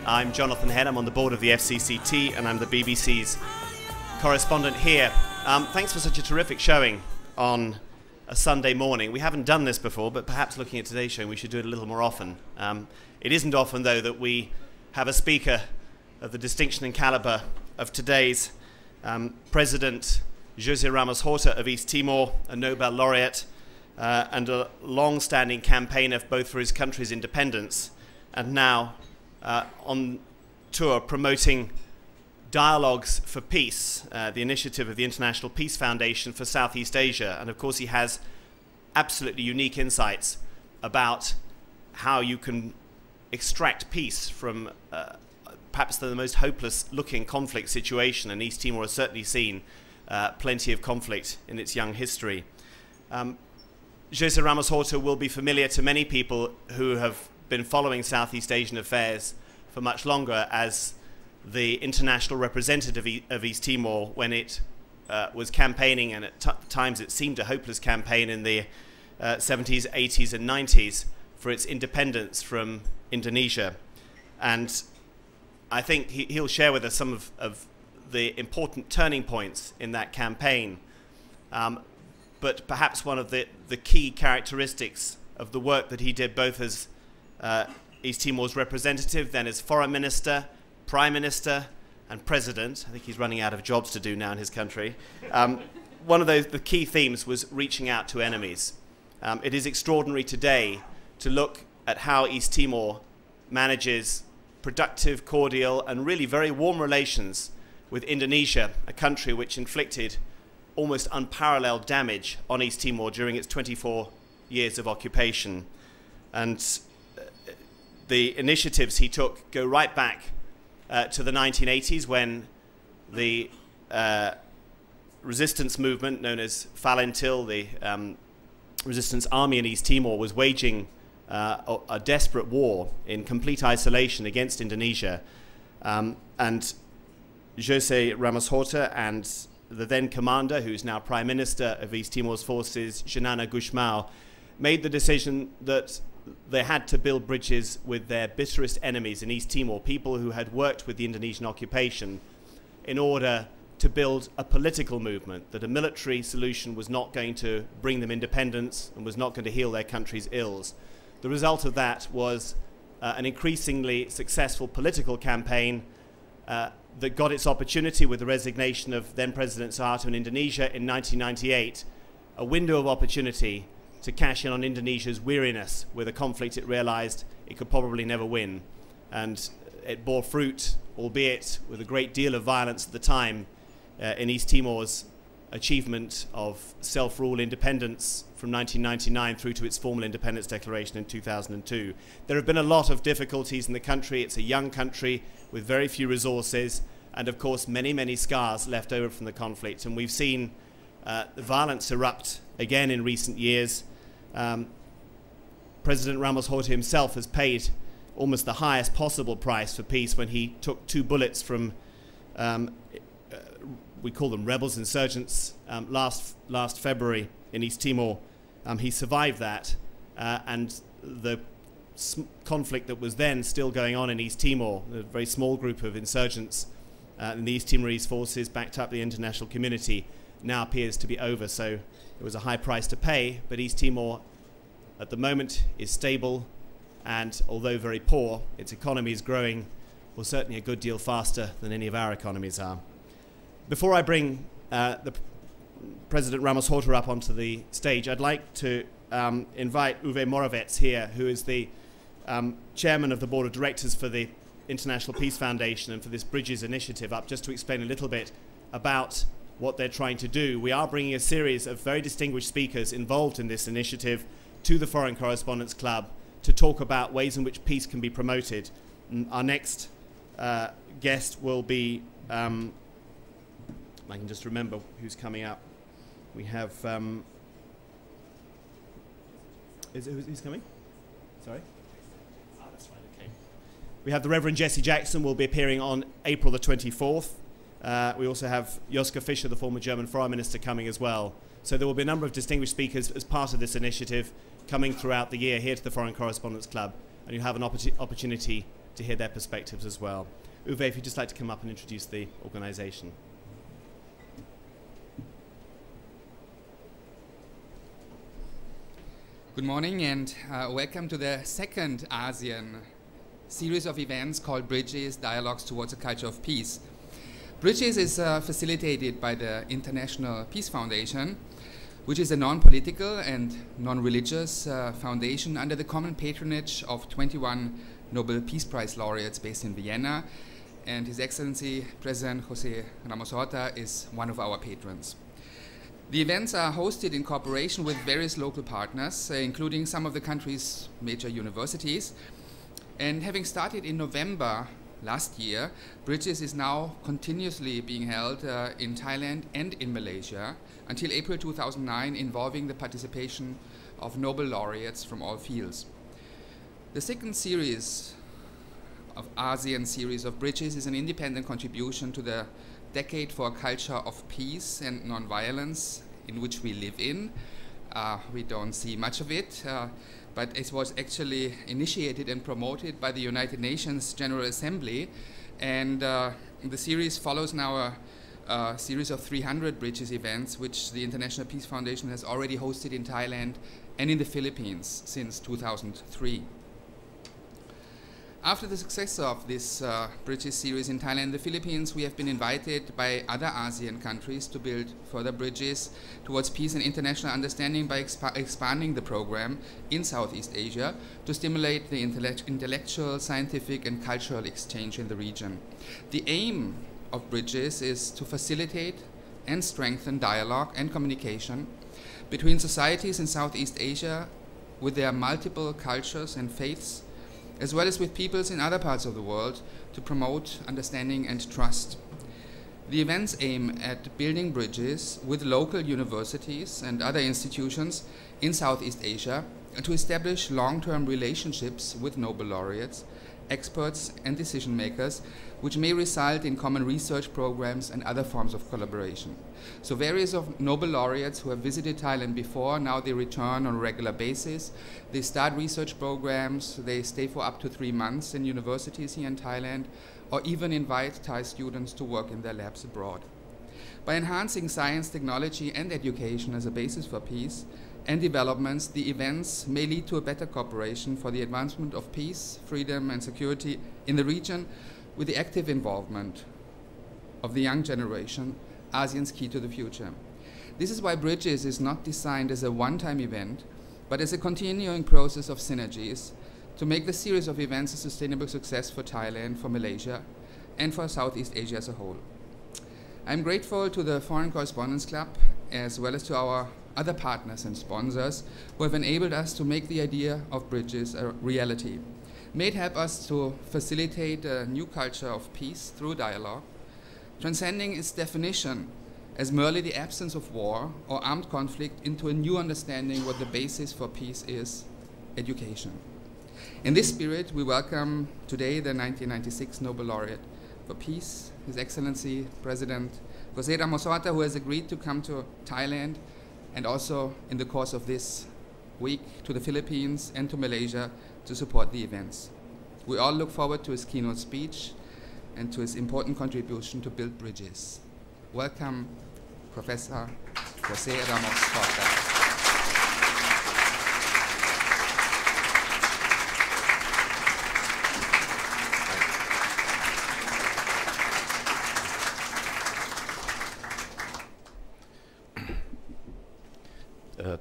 I'm Jonathan Head. I'm on the board of the FCCT and I'm the BBC's correspondent here. Thanks for such a terrific showing on a Sunday morning. We haven't done this before, but perhaps looking at today's show we should do it a little more often. It isn't often, though, that we have a speaker of the distinction and caliber of today's President José Ramos-Horta of East Timor, a Nobel laureate and a long-standing campaigner both for his country's independence and now on tour promoting Dialogues for Peace, the initiative of the International Peace Foundation for Southeast Asia. And of course he has absolutely unique insights about how you can extract peace from perhaps the most hopeless looking conflict situation, and East Timor has certainly seen plenty of conflict in its young history. José Ramos-Horta will be familiar to many people who have been following Southeast Asian affairs for much longer as the international representative of East Timor when it was campaigning, and at times it seemed a hopeless campaign in the 70s, 80s and 90s for its independence from Indonesia. And I think he'll share with us some of the important turning points in that campaign. But perhaps one of the key characteristics of the work that he did both as East Timor's representative, then as foreign minister, prime minister and president. I think he's running out of jobs to do now in his country. One of the key themes was reaching out to enemies. It is extraordinary today to look at how East Timor manages productive, cordial and really very warm relations with Indonesia, a country which inflicted almost unparalleled damage on East Timor during its 24 years of occupation. And the initiatives he took go right back to the 1980s, when the resistance movement known as Falentil, the resistance army in East Timor, was waging a desperate war in complete isolation against Indonesia. And José Ramos-Horta and the then commander, who's now Prime Minister of East Timor's forces, Xanana Gusmão, made the decision that they had to build bridges with their bitterest enemies in East Timor, people who had worked with the Indonesian occupation, in order to build a political movement, that a military solution was not going to bring them independence and was not going to heal their country's ills. The result of that was an increasingly successful political campaign that got its opportunity with the resignation of then President Suharto in Indonesia in 1998, a window of opportunity to cash in on Indonesia's weariness with a conflict it realized it could probably never win. And it bore fruit, albeit with a great deal of violence at the time, in East Timor's achievement of self-rule independence from 1999 through to its formal independence declaration in 2002. There have been a lot of difficulties in the country. It's a young country with very few resources and, of course, many, many scars left over from the conflict. And we've seen the violence erupt again in recent years. President Ramos-Horta himself has paid almost the highest possible price for peace when he took 2 bullets from, we call them rebels, insurgents, last February in East Timor. He survived that, and the conflict that was then still going on in East Timor, a very small group of insurgents in the East Timorese forces backed up the international community, now appears to be over. So it was a high price to pay, but East Timor at the moment is stable, and although very poor, its economy is growing, well, certainly a good deal faster than any of our economies are. Before I bring the President Ramos-Horta up onto the stage, I'd like to invite Uwe Morawetz here, who is the chairman of the board of directors for the International Peace Foundation and for this Bridges initiative, up just to explain a little bit about what they're trying to do. We are bringing a series of very distinguished speakers involved in this initiative to the Foreign Correspondents Club to talk about ways in which peace can be promoted. Our next guest will be, I can just remember who's coming up. We have, who's coming? Sorry? Oh, that's fine, okay. We have the Reverend Jesse Jackson will be appearing on April the 24th. We also have Joschka Fischer, the former German Foreign Minister, coming as well. So there will be a number of distinguished speakers as part of this initiative coming throughout the year here to the Foreign Correspondents Club, and you'll have an opportunity to hear their perspectives as well. Uwe, if you'd just like to come up and introduce the organisation. Good morning and welcome to the second ASEAN series of events called Bridges, Dialogues Towards a Culture of Peace. Bridges is facilitated by the International Peace Foundation, which is a non-political and non-religious foundation under the common patronage of 21 Nobel Peace Prize laureates based in Vienna, and His Excellency President José Ramos-Horta is one of our patrons. The events are hosted in cooperation with various local partners, including some of the country's major universities. And having started in November last year, Bridges is now continuously being held in Thailand and in Malaysia until April 2009, involving the participation of Nobel laureates from all fields. The second series of ASEAN series of Bridges is an independent contribution to the Decade for a Culture of Peace and Nonviolence in which we live in. We don't see much of it, but it was actually initiated and promoted by the United Nations General Assembly, and the series follows now a series of 300 Bridges events which the International Peace Foundation has already hosted in Thailand and in the Philippines since 2003. After the success of this Bridges series in Thailand and the Philippines, we have been invited by other ASEAN countries to build further bridges towards peace and international understanding by expanding the program in Southeast Asia to stimulate the intellectual, scientific and cultural exchange in the region. The aim of Bridges is to facilitate and strengthen dialogue and communication between societies in Southeast Asia with their multiple cultures and faiths, as well as with peoples in other parts of the world, to promote understanding and trust. The events aim at building bridges with local universities and other institutions in Southeast Asia to establish long-term relationships with Nobel laureates, experts and decision makers, which may result in common research programs and other forms of collaboration. So various of Nobel laureates who have visited Thailand before, now they return on a regular basis. They start research programs, they stay for up to 3 months in universities here in Thailand, or even invite Thai students to work in their labs abroad. By enhancing science, technology and education as a basis for peace and developments, the events may lead to a better cooperation for the advancement of peace, freedom and security in the region, with the active involvement of the young generation, ASEAN's key to the future. This is why Bridges is not designed as a one-time event, but as a continuing process of synergies to make the series of events a sustainable success for Thailand, for Malaysia, and for Southeast Asia as a whole. I'm grateful to the Foreign Correspondents Club, as well as to our other partners and sponsors who have enabled us to make the idea of Bridges a reality. May it help us to facilitate a new culture of peace through dialogue, transcending its definition as merely the absence of war or armed conflict into a new understanding what the basis for peace is: education. In this spirit, we welcome today the 1996 Nobel Laureate for Peace, His Excellency President José Ramos-Horta, who has agreed to come to Thailand and also in the course of this week to the Philippines and to Malaysia to support the events. We all look forward to his keynote speech and to his important contribution to build bridges. Welcome, Professor José Ramos-Horta.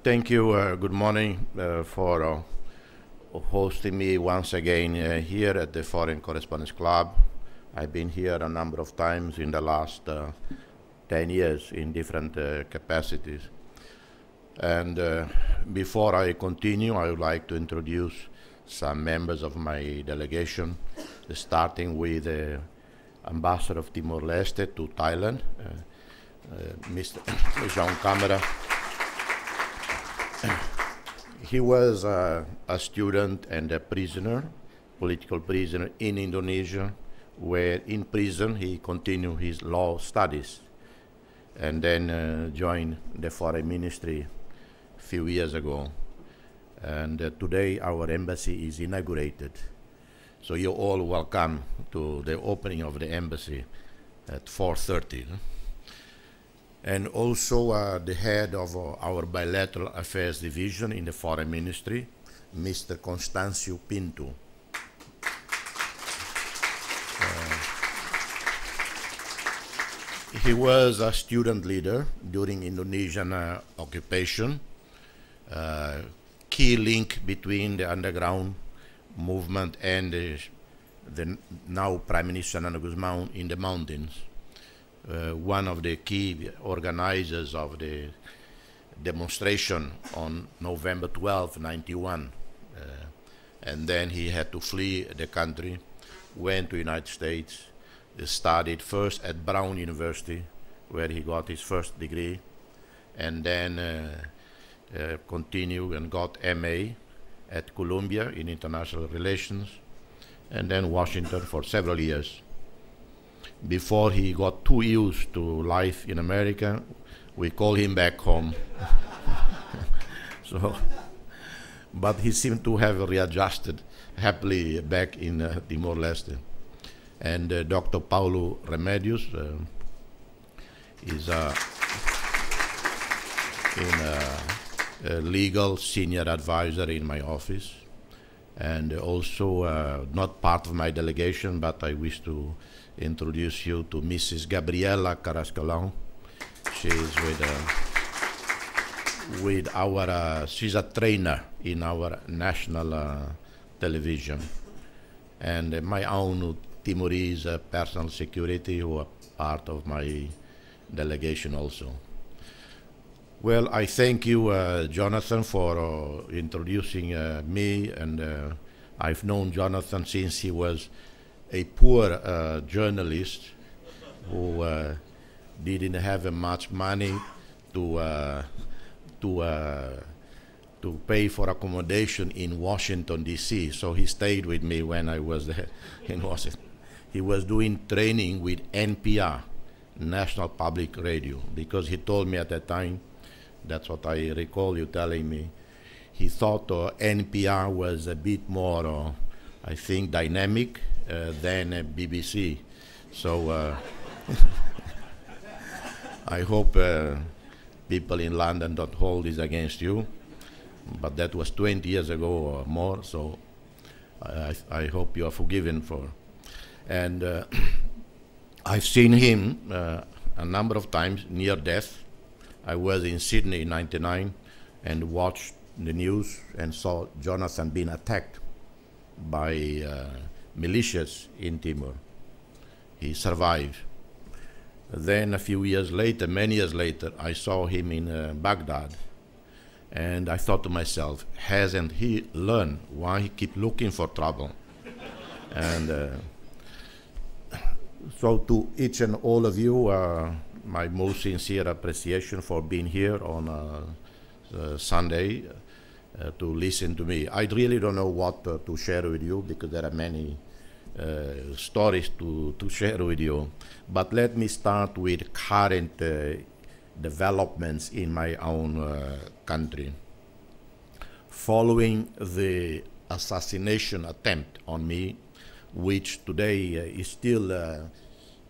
Thank you. Good morning for hosting me once again here at the Foreign Correspondents Club. I've been here a number of times in the last 10 years in different capacities. And before I continue, I would like to introduce some members of my delegation, starting with the Ambassador of Timor-Leste to Thailand, Mr. Jean Camara. He was a student and a prisoner, political prisoner in Indonesia, where in prison he continued his law studies and then joined the foreign ministry a few years ago. And today our embassy is inaugurated. So you're all welcome to the opening of the embassy at 4:30. And also the head of our bilateral affairs division in the foreign ministry, Mr. Constancio Pinto. He was a student leader during Indonesian occupation, key link between the underground movement and the now Prime Minister Nana Guzmán in the mountains. One of the key organizers of the demonstration on November 12, 91. And then he had to flee the country, went to the United States, studied first at Brown University, where he got his first degree, and then continued and got MA at Columbia in International Relations, and then Washington for several years. Before he got too used to life in America, we called him back home. But he seemed to have readjusted happily back in Timor-Leste. And Dr. Paulo Remedios is a legal senior advisor in my office, and also not part of my delegation, but I wish to introduce you to Mrs. Gabriela Carrascalão. She is with our, she's a trainer in our national television, and my own Timorese personal security, who are part of my delegation also. Well, I thank you, Jonathan, for introducing me, and I've known Jonathan since he was a poor journalist who didn't have much money to pay for accommodation in Washington, D.C., so he stayed with me when I was there in Washington. He was doing training with NPR, National Public Radio, because he told me at that time, that's what I recall you telling me, he thought NPR was a bit more, I think, dynamic than BBC. So I hope people in London don't hold this against you, but that was 20 years ago or more, so I hope you are forgiven for. And I've seen him a number of times near death. I was in Sydney in '99 and watched the news and saw Jonathan being attacked by militias in Timor. He survived. Then a few years later, many years later, I saw him in Baghdad, and I thought to myself, hasn't he learned why he keep looking for trouble? And so to each and all of you, my most sincere appreciation for being here on Sunday to listen to me. I really don't know what to share with you, because there are many stories to share with you. But let me start with current developments in my own country. Following the assassination attempt on me, which today is still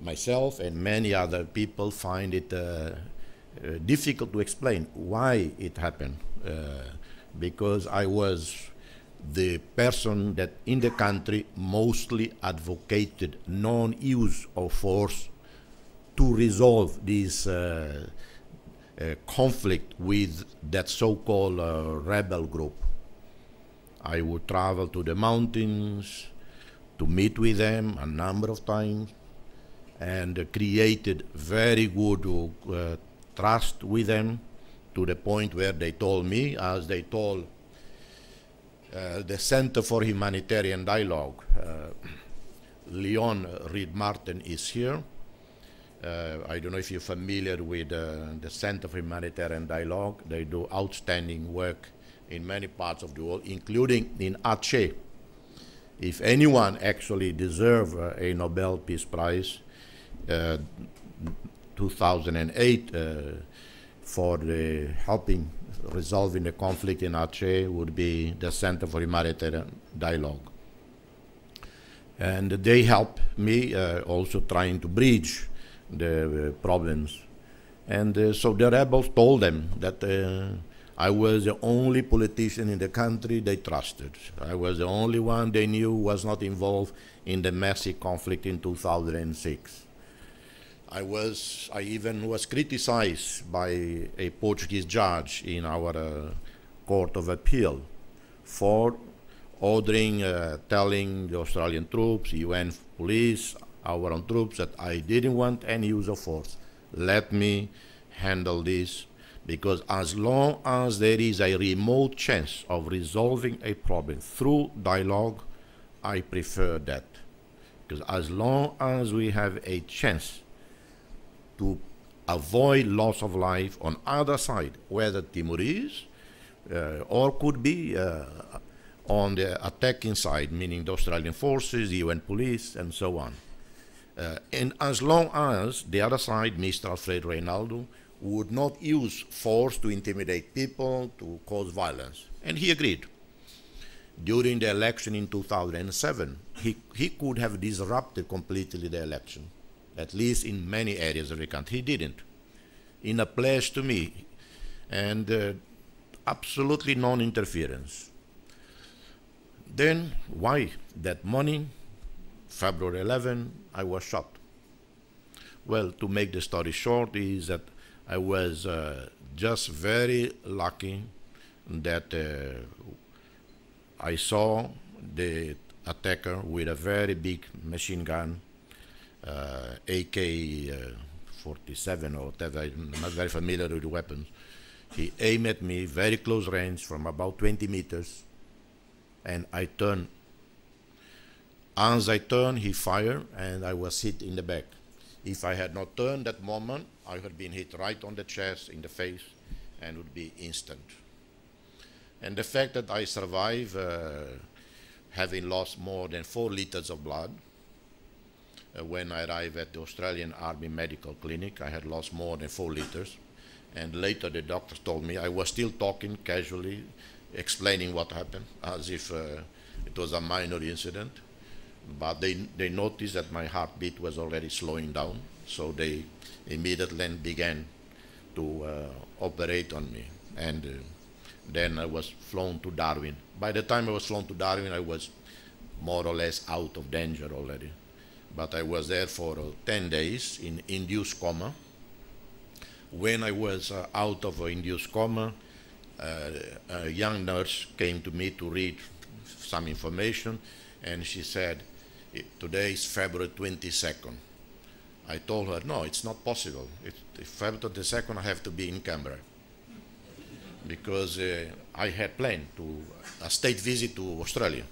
myself and many other people find it difficult to explain why it happened, because I was the person that in the country mostly advocated non-use of force to resolve this conflict with that so-called rebel group. I would travel to the mountains to meet with them a number of times, and created very good trust with them, to the point where they told me, as they told the Center for Humanitarian Dialogue, Leon Reed Martin is here. I don't know if you're familiar with the Center for Humanitarian Dialogue. They do outstanding work in many parts of the world, including in Aceh. If anyone actually deserves a Nobel Peace Prize, 2008, for the helping resolving the conflict in Aceh, would be the Center for Humanitarian Dialogue. And they helped me also trying to bridge the problems. And so the rebels told them that I was the only politician in the country they trusted. I was the only one they knew was not involved in the massive conflict in 2006. I even was criticized by a Portuguese judge in our Court of Appeal for ordering, telling the Australian troops, UN police, our own troops, that I didn't want any use of force. Let me handle this, because as long as there is a remote chance of resolving a problem through dialogue, I prefer that. Because as long as we have a chance to avoid loss of life on either side, whether Timorese or could be on the attacking side, meaning the Australian forces, the UN police, and so on. And as long as the other side, Mr. Alfredo Reinaldo, would not use force to intimidate people, to cause violence. And he agreed. During the election in 2007, he could have disrupted completely the election, at least in many areas of the country. He didn't. In a pledge to me, and absolutely non-interference. Then, why? That morning, February 11, I was shot. Well, to make the story short, is that I was just very lucky that I saw the attacker with a very big machine gun, AK-47 or whatever. I'm not very familiar with the weapons. He aimed at me very close range from about 20 meters, and I turned. As I turned, he fired, and I was hit in the back. If I had not turned that moment, I would have been hit right on the chest, in the face, and would be instant. And the fact that I survived, having lost more than 4 liters of blood, when I arrived at the Australian Army Medical Clinic, I had lost more than 4 liters. And later the doctors told me I was still talking casually, explaining what happened, as if it was a minor incident. But they noticed that my heartbeat was already slowing down, so they immediately began to operate on me. And then I was flown to Darwin. By the time I was flown to Darwin, I was more or less out of danger already. But I was there for 10 days in induced coma. When I was out of induced coma, a young nurse came to me to read some information, and she said, today is February 22nd. I told her, no, it's not possible. If February 22nd, I have to be in Canberra. Because I had planned a state visit to Australia.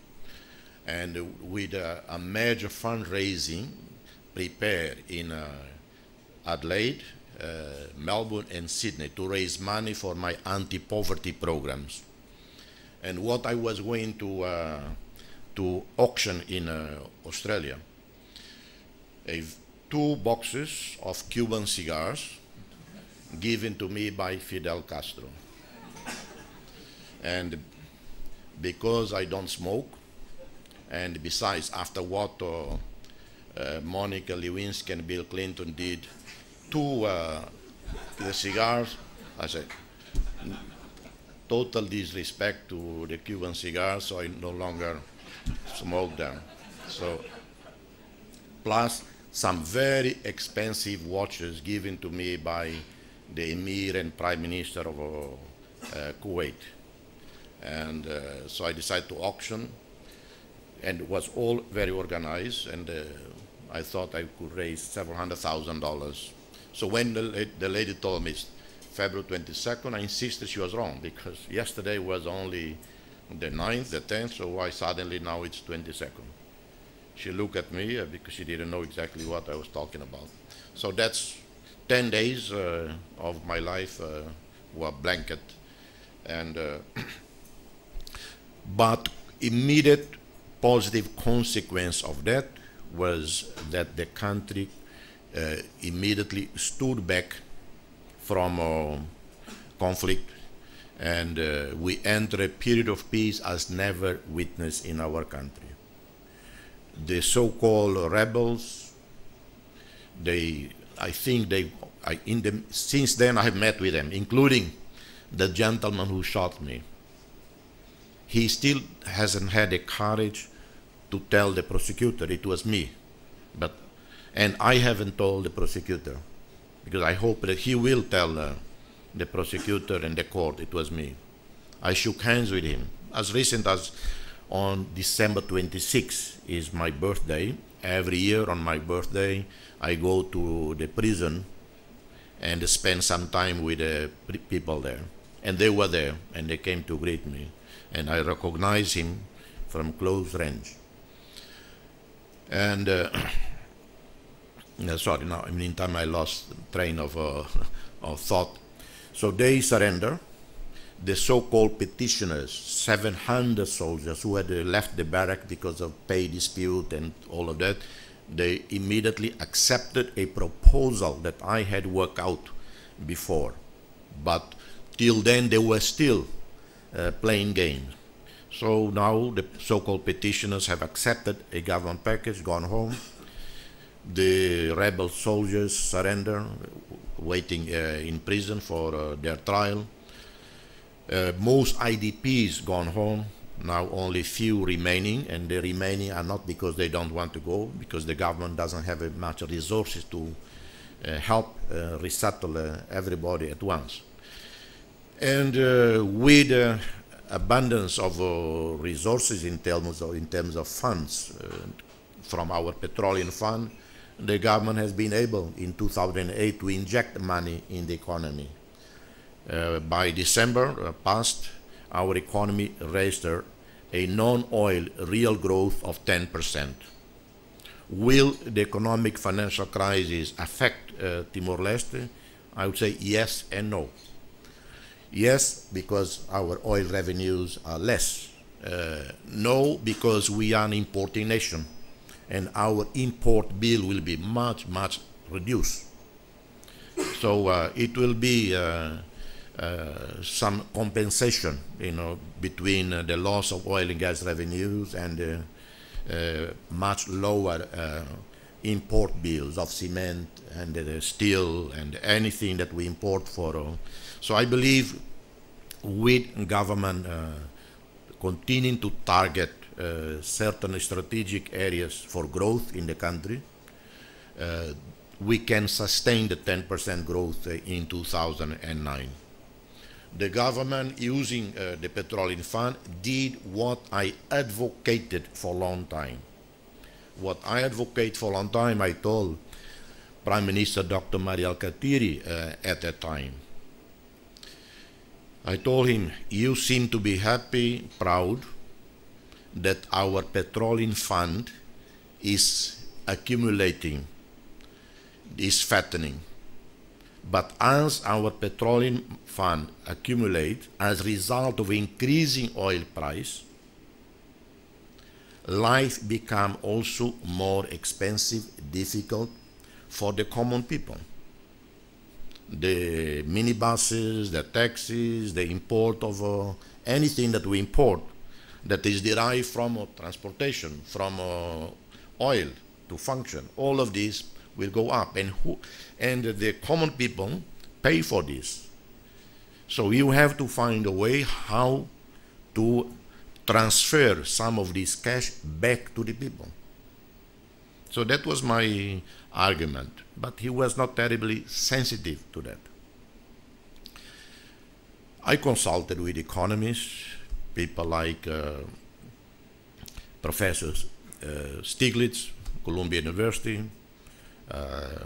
And with a major fundraising prepared in Adelaide, Melbourne, and Sydney to raise money for my anti-poverty programs. And what I was going to auction in Australia, 2 boxes of Cuban cigars given to me by Fidel Castro. And because I don't smoke, and besides, after what Monica Lewinsky and Bill Clinton did to the cigars, I said, total disrespect to the Cuban cigars, so I no longer smoke them. So, plus some very expensive watches given to me by the Emir and Prime Minister of Kuwait. And so I decided to auction, and it was all very organized, and I thought I could raise several $100,000. So when the lady told me February 22nd, I insisted she was wrong, because yesterday was only the 9th, the 10th, so why suddenly now it's 22nd? She looked at me because she didn't know exactly what I was talking about. So that's 10 days of my life were blanket. And but immediate positive consequence of that was that the country immediately stood back from conflict, and we entered a period of peace as never witnessed in our country. the so-called rebels, since then I have met with them, including the gentleman who shot me. He still hasn't had the courage to tell the prosecutor it was me. And I haven't told the prosecutor, because I hope that he will tell the prosecutor and the court it was me. I shook hands with him. As recent as on December 26 is my birthday. Every year on my birthday, I go to the prison and spend some time with the people there. And they were there, and they came to greet me. And I recognized him from close range. And sorry, now in the meantime I lost train of thought. So they surrender. The so-called petitioners, 700 soldiers who had left the barrack because of pay dispute and all of that, they immediately accepted a proposal that I had worked out before. But till then they were still playing games. So now the so-called petitioners have accepted a government package, gone home. The rebel soldiers surrender, waiting in prison for their trial. Most IDPs gone home, now only few remaining, and the remaining are not because they don't want to go, because the government doesn't have much resources to help resettle everybody at once. And with abundance of resources in terms of funds from our petroleum fund, the government has been able in 2008 to inject money in the economy. By December past, our economy registered a non-oil real growth of 10%. Will the economic financial crisis affect Timor-Leste? I would say yes and no. Yes, because our oil revenues are less. No, because we are an importing nation, and our import bill will be much, much reduced. So it will be some compensation, between the loss of oil and gas revenues and much lower import bills of cement and steel and anything that we import for. So I believe with government continuing to target certain strategic areas for growth in the country, we can sustain the 10% growth in 2009. The government, using the petroleum fund, did what I advocated for a long time. What I advocate for a long time, I told Prime Minister Dr. Mari Al-Khatiri at that time. I told him, you seem to be happy, proud, that our petroleum fund is accumulating, is fattening. But as our petroleum fund accumulates as a result of increasing oil price, life becomes also more expensive, difficult for the common people. The minibuses, the taxis, the import of anything that we import that is derived from transportation, from oil to function, all of these will go up, and the common people pay for this. So you have to find a way how to transfer some of this cash back to the people. So that was my argument, but he was not terribly sensitive to that. I consulted with economists, people like Professor Stiglitz, Columbia University,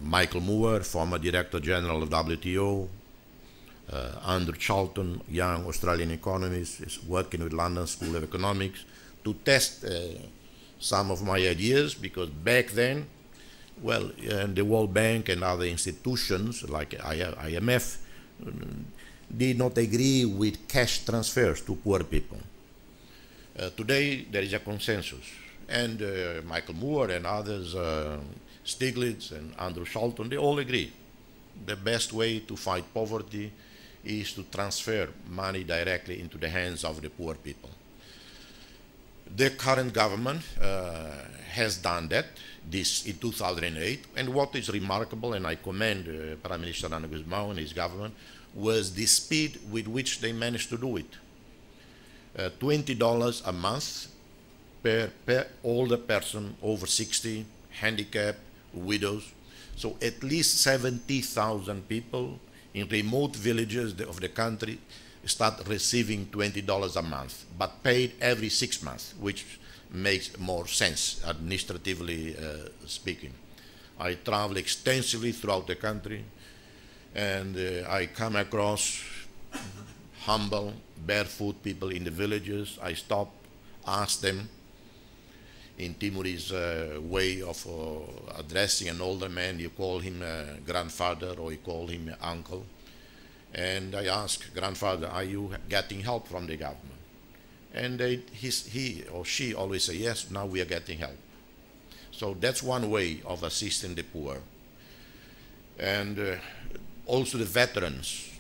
Michael Moore, former Director General of WTO, Andrew Charlton, young Australian economist, is working with London School of Economics to test some of my ideas, because back then, well, the World Bank and other institutions like IMF did not agree with cash transfers to poor people. Today, there is a consensus, and Michael Moore and others, Stiglitz and Andrew Charlton, they all agree. The best way to fight poverty is to transfer money directly into the hands of the poor people. The current government has done that, this in 2008, and what is remarkable, and I commend Prime Minister Rano Guzmão and his government, was the speed with which they managed to do it. $20 a month per older person over 60, handicapped, widows. So at least 70,000 people in remote villages of the country start receiving $20 a month, but paid every 6 months, which makes more sense administratively speaking. I travel extensively throughout the country, and I come across humble, barefoot people in the villages. I stop, ask them in Timurese way of addressing an older man. You call him grandfather or you call him uncle. And I ask, grandfather, are you getting help from the government? And he or she always say, yes, now we are getting help. So that's one way of assisting the poor. And also the veterans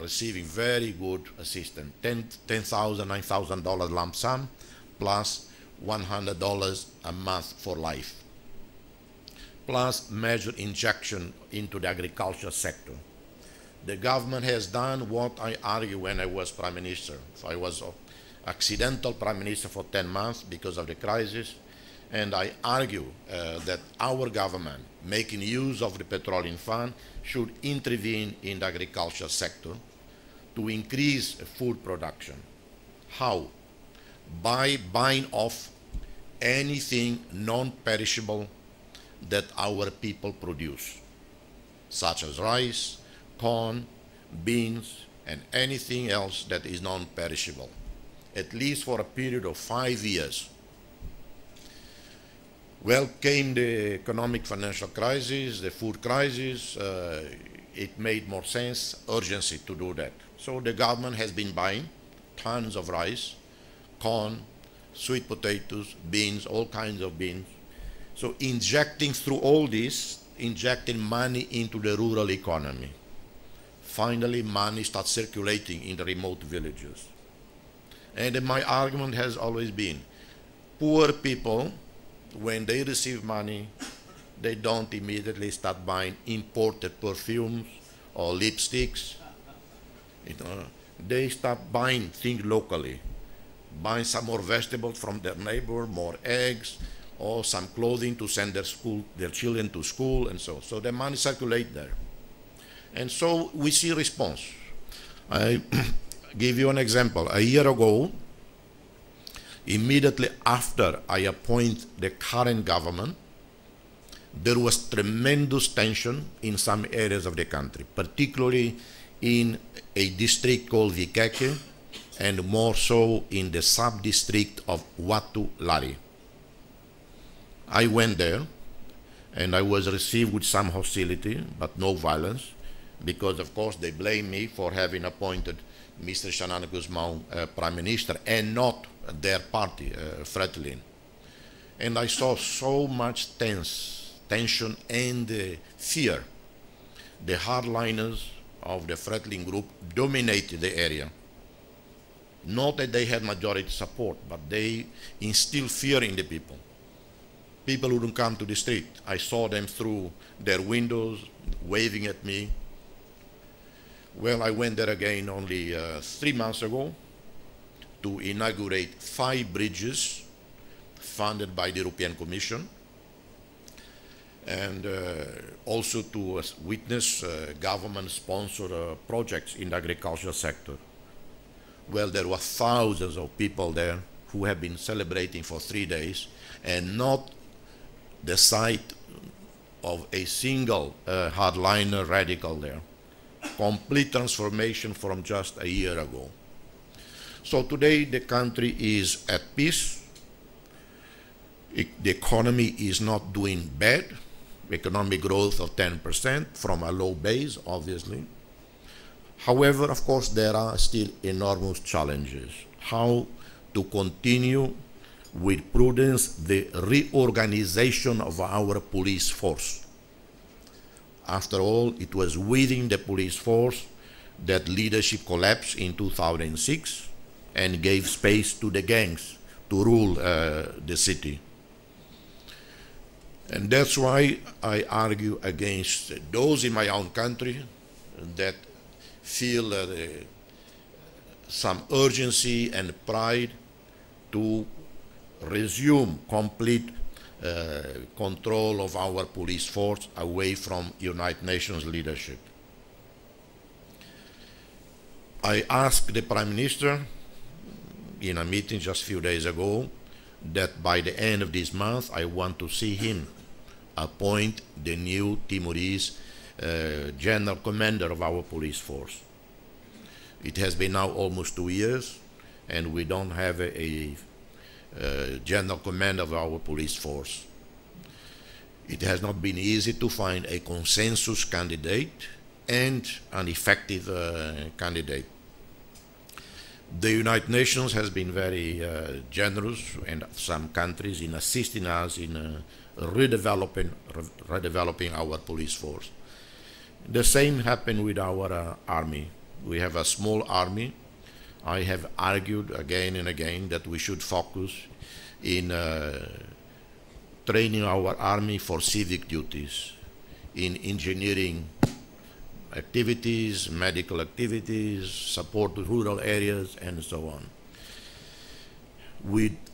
receiving very good assistance, $10,000, $9,000 lump sum, plus $100 a month for life, plus major injection into the agriculture sector. The government has done what I argued when I was Prime Minister. So I was accidental Prime Minister for 10 months because of the crisis, and I argue that our government, making use of the petroleum fund, should intervene in the agriculture sector to increase food production. How? By buying off anything non-perishable that our people produce, such as rice, corn, beans, and anything else that is non-perishable, at least for a period of 5 years. Well, came the economic financial crisis, the food crisis. It made more sense, urgency to do that. So the government has been buying tons of rice, corn, sweet potatoes, beans, all kinds of beans. So injecting through all this, injecting money into the rural economy. Finally, money starts circulating in the remote villages. And my argument has always been, poor people, when they receive money, they don't immediately start buying imported perfumes or lipsticks. They start buying things locally, buying some more vegetables from their neighbor, more eggs, or some clothing to send their children to school, and so. So the money circulates there. And so we see response. I give you an example. A year ago, immediately after I appoint the current government, there was tremendous tension in some areas of the country, particularly in a district called Vikeke, and more so in the sub-district of Watu Lari. I went there, and I was received with some hostility, but no violence, because of course they blame me for having appointed Mr. Rano Guzmão Prime Minister and not their party, Fretilin. And I saw so much tension and fear. The hardliners of the Fretilin group dominated the area. Not that they had majority support, but they instilled fear in the people. People wouldn't come to the street. I saw them through their windows, waving at me. Well, I went there again only 3 months ago to inaugurate 5 bridges funded by the European Commission, and also to witness government-sponsored projects in the agriculture sector. Well, there were thousands of people there who have been celebrating for 3 days, and not the sight of a single hardliner radical there. Complete transformation from just a year ago. So today the country is at peace. The economy is not doing bad. Economic growth of 10% from a low base, obviously. However, of course, there are still enormous challenges. How to continue with prudence the reorganization of our police force. After all, it was within the police force that leadership collapsed in 2006 and gave space to the gangs to rule the city. And that's why I argue against those in my own country that feel some urgency and pride to resume complete control of our police force away from United Nations leadership. I asked the Prime Minister in a meeting just a few days ago that by the end of this month I want to see him appoint the new Timorese general commander of our police force. It has been now almost 2 years and we don't have a general commander of our police force. It has not been easy to find a consensus candidate and an effective candidate. The United Nations has been very generous, and some countries, in assisting us in redeveloping our police force. The same happened with our army. We have a small army. I have argued again and again that we should focus in training our army for civic duties, in engineering activities, medical activities, support to rural areas, and so on.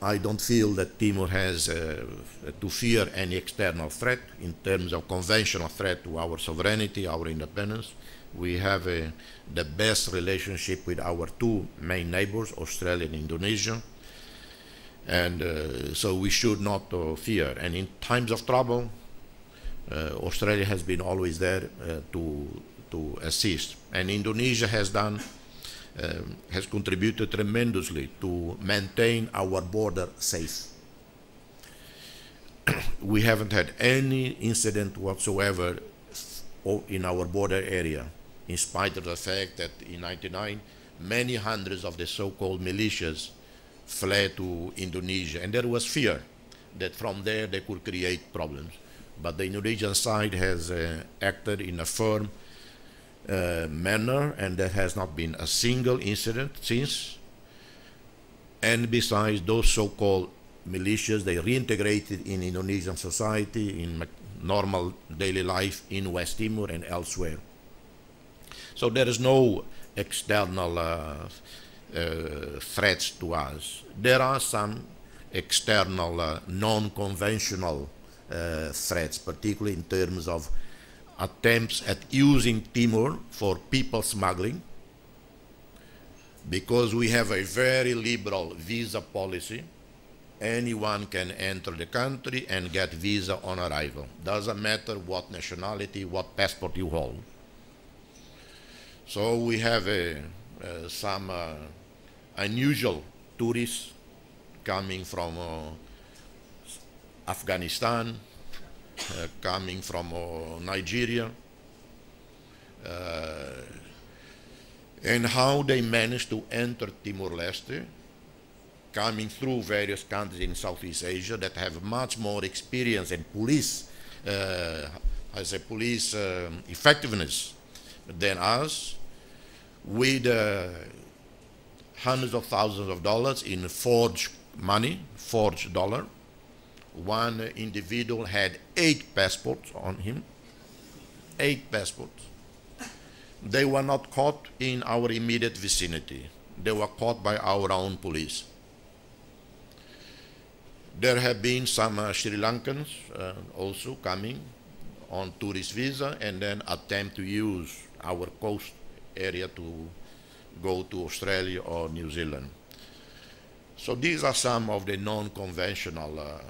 I don't feel that Timor has to fear any external threat in terms of conventional threat to our sovereignty, our independence. We have the best relationship with our two main neighbors, Australia and Indonesia, and so we should not fear. And in times of trouble, Australia has been always there to assist, and Indonesia has contributed tremendously to maintain our border safe. We haven't had any incident whatsoever in our border area, in spite of the fact that in '99 many hundreds of the so-called militias fled to Indonesia, and there was fear that from there they could create problems. But the Indonesian side has acted in a firm manner, and there has not been a single incident since. And besides, those so-called militias, they reintegrated in Indonesian society, in normal daily life in West Timor and elsewhere. So there is no external threats to us. There are some external non-conventional threats, particularly in terms of attempts at using Timor for people smuggling, because we have a very liberal visa policy. Anyone can enter the country and get visa on arrival. Doesn't matter what nationality, what passport you hold. So we have some unusual tourists coming from Afghanistan, coming from Nigeria, and how they managed to enter Timor-Leste, coming through various countries in Southeast Asia that have much more experience and police effectiveness than us, with hundreds of thousands of dollars in forged money, forged dollar. One individual had 8 passports on him, 8 passports. They were not caught in our immediate vicinity. They were caught by our own police. There have been some Sri Lankans also coming on tourist visa and then attempt to use our coast area to go to Australia or New Zealand. So these are some of the non-conventional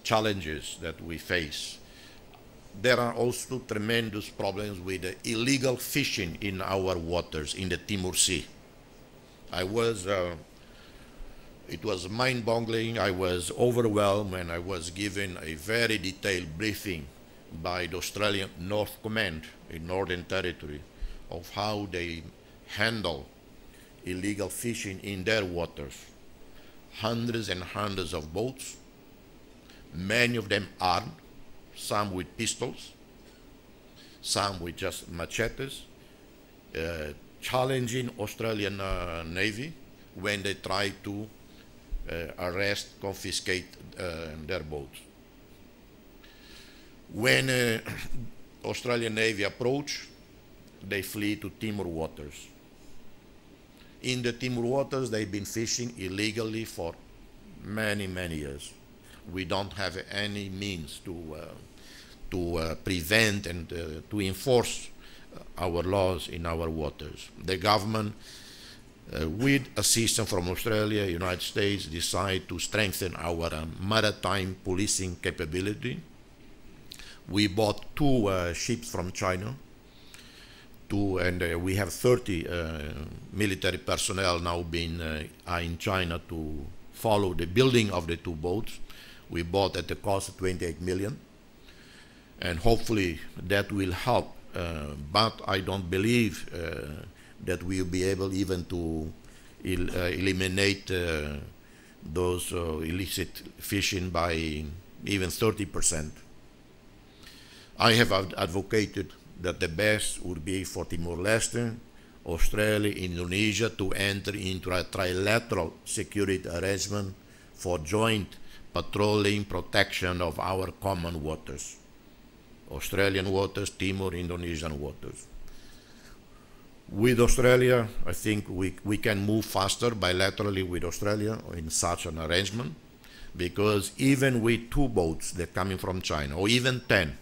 challenges that we face. There are also tremendous problems with illegal fishing in our waters in the Timor Sea. It was mind-boggling. I was overwhelmed when I was given a very detailed briefing by the Australian North Command in Northern Territory of how they handle illegal fishing in their waters. Hundreds and hundreds of boats, many of them armed, some with pistols, some with just machetes, challenging Australian Navy when they try to arrest, confiscate their boats. When Australian Navy approached, they flee to Timor waters. In the Timor waters, they've been fishing illegally for many, many years. We don't have any means to prevent and to enforce our laws in our waters. The government, with assistance from Australia, United States, decide to strengthen our maritime policing capability. We bought 2 ships from China, and we have 30 military personnel now are in China to follow the building of the 2 boats. We bought at the cost of 28 million, and hopefully that will help. But I don't believe that we'll be able even to eliminate those illicit fishing by even 30%. I have advocated that the best would be for Timor-Leste, Australia, Indonesia to enter into a trilateral security arrangement for joint patrolling protection of our common waters. Australian waters, Timor, Indonesian waters. With Australia, I think we can move faster bilaterally with Australia in such an arrangement, because even with 2 boats that are coming from China, or even 10,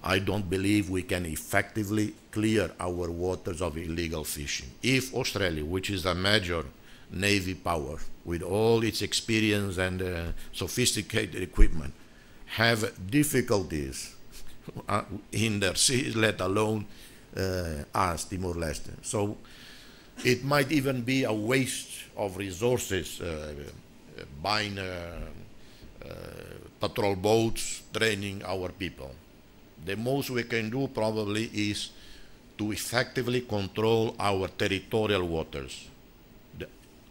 I don't believe we can effectively clear our waters of illegal fishing. If Australia, which is a major navy power with all its experience and sophisticated equipment, have difficulties in their seas, let alone us, Timor-Leste. So it might even be a waste of resources buying patrol boats, training our people. The most we can do probably is to effectively control our territorial waters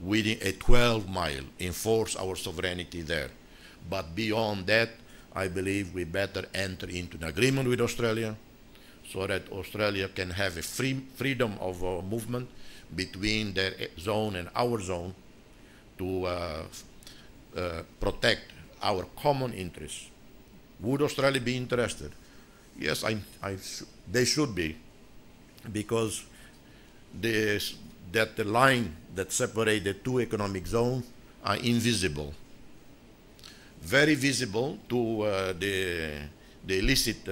within a 12-mile, enforce our sovereignty there. But beyond that, I believe we better enter into an agreement with Australia so that Australia can have a freedom of movement between their zone and our zone to protect our common interests. Would Australia be interested? Yes, they should be, because the line that separates the 2 economic zones are invisible. Very visible to the illicit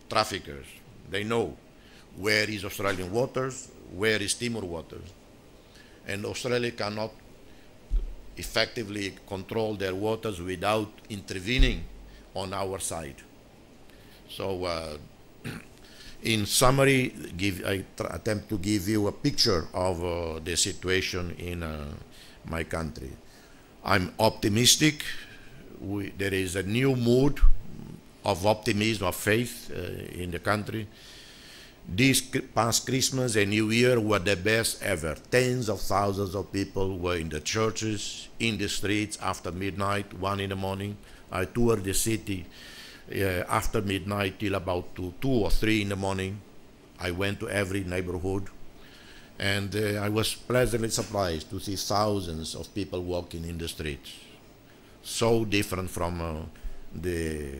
traffickers. They know where is Australian waters, where is Timor waters. And Australia cannot effectively control their waters without intervening on our side. So in summary, I attempt to give you a picture of the situation in my country. I'm optimistic. There is a new mood of optimism, of faith in the country. This past Christmas and New Year were the best ever. Tens of thousands of people were in the churches, in the streets after midnight, 1 in the morning. I toured the city after midnight till about 2 or 3 in the morning. I went to every neighborhood, and I was pleasantly surprised to see thousands of people walking in the streets. So different from the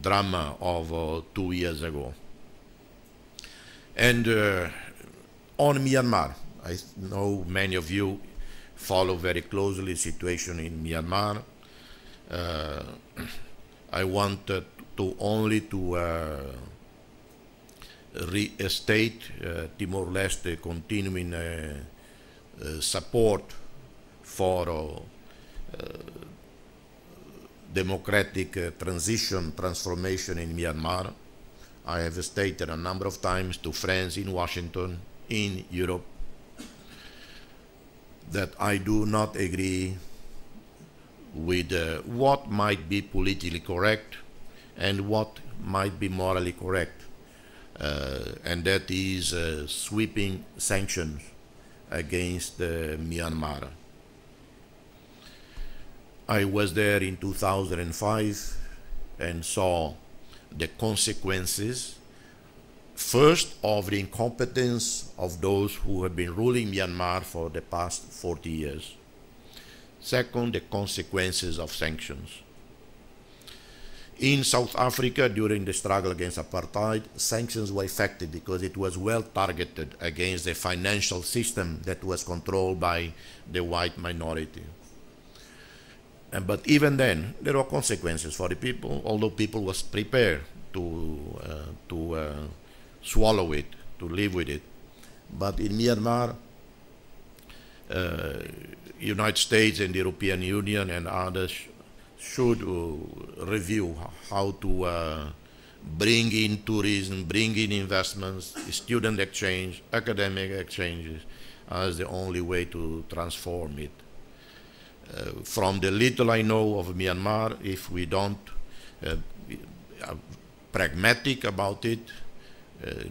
drama of 2 years ago. And on Myanmar, I know many of you follow very closely the situation in Myanmar. I wanted to restate Timor-Leste continuing support for democratic transformation in Myanmar. I have stated a number of times to friends in Washington, in Europe, that I do not agree with what might be politically correct and what might be morally correct, and that is sweeping sanctions against Myanmar. I was there in 2005 and saw the consequences, first of the incompetence of those who have been ruling Myanmar for the past 40 years. Second, the consequences of sanctions. In South Africa, during the struggle against apartheid, sanctions were effective because it was well targeted against the financial system that was controlled by the white minority. But even then, there were consequences for the people, although people was prepared to swallow it, to live with it. But in Myanmar, United States and the European Union and others should review how to bring in tourism, bring in investments, student exchange, academic exchanges as the only way to transform it. From the little I know of Myanmar, if we don't pragmatic about it,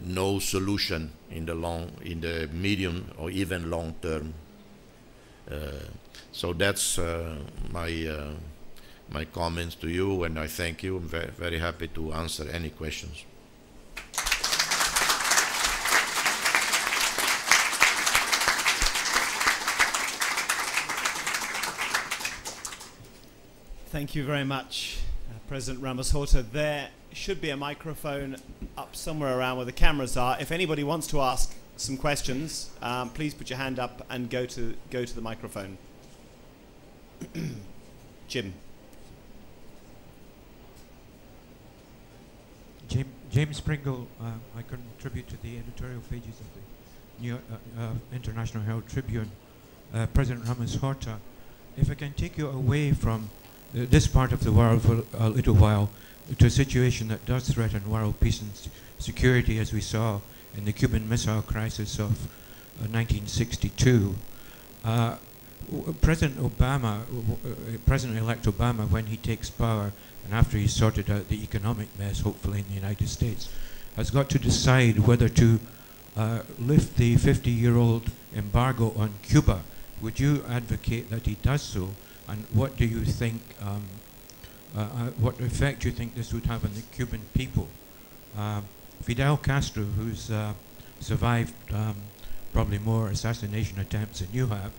no solution in the medium or even long term. So that's my comments to you, and I thank you. I'm very, very happy to answer any questions. Thank you very much, President Ramos-Horta. There should be a microphone up somewhere around where the cameras are. If anybody wants to ask some questions, please put your hand up and go to the microphone. Jim. James Pringle. I contribute to the editorial pages of the New International Herald Tribune. President Ramos-Horta, if I can take you away from this part of the world for a little while to a situation that does threaten world peace and security, as we saw in the Cuban Missile Crisis of 1962. President-elect Obama, when he takes power, and after he's sorted out the economic mess, hopefully in the United States, has got to decide whether to lift the 50-year-old embargo on Cuba. Would you advocate that he does so? And what do you think, what effect do you think this would have on the Cuban people? Fidel Castro, who's survived probably more assassination attempts than you have,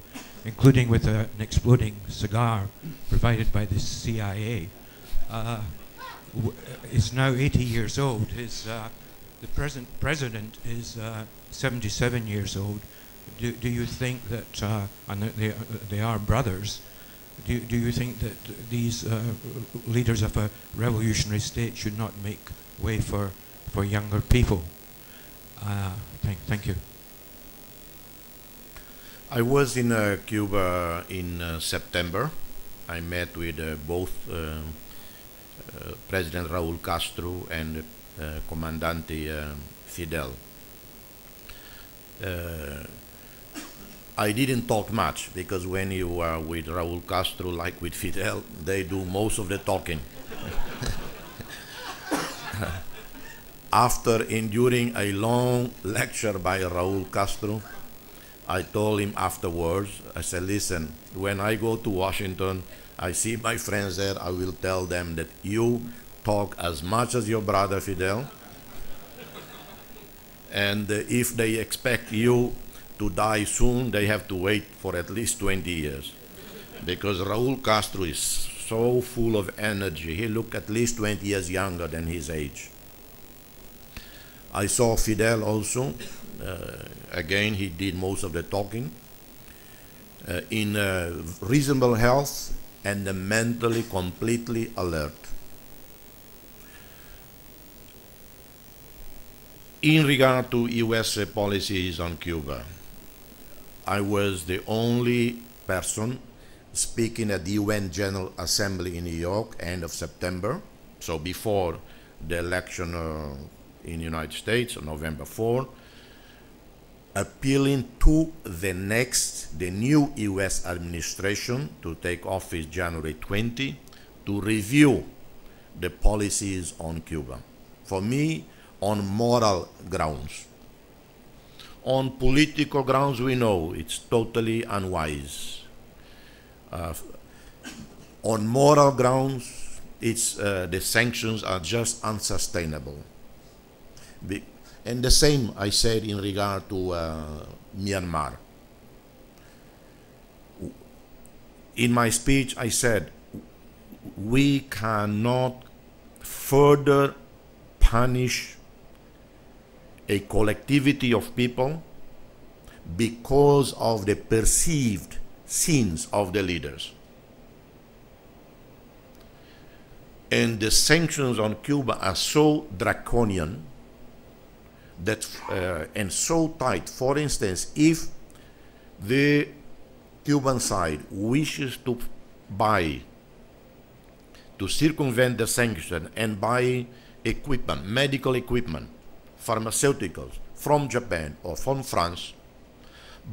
including with an exploding cigar provided by the CIA, is now 80 years old. The present president is 77 years old. Do you think that, and they are brothers, do you think that these leaders of a revolutionary state should not make way for younger people? Thank you. I was in Cuba in September. I met with both President Raúl Castro and Comandante Fidel. I didn't talk much because when you are with Raúl Castro, like with Fidel, they do most of the talking. After enduring a long lecture by Raúl Castro, I told him afterwards, I said, listen, when I go to Washington, I see my friends there, I will tell them that you talk as much as your brother Fidel, and if they expect you to die soon, they have to wait for at least 20 years. Because Raúl Castro is so full of energy. He looked at least 20 years younger than his age. I saw Fidel also. Again, he did most of the talking. In reasonable health and mentally completely alert. In regard to US policies on Cuba, I was the only person speaking at the UN General Assembly in New York, end of September, so before the election in the United States on November 4, appealing to the new US administration to take office January 20 to review the policies on Cuba. For me, on moral grounds. On political grounds, we know it's totally unwise. On moral grounds, the sanctions are just unsustainable. And the same I said in regard to Myanmar. in my speech, I said, we cannot further punish a collectivity of people because of the perceived sins of the leaders. And the sanctions on Cuba are so draconian that, and so tight. For instance, if the Cuban side wishes to circumvent the sanction and buy equipment, medical equipment, pharmaceuticals from Japan or from France,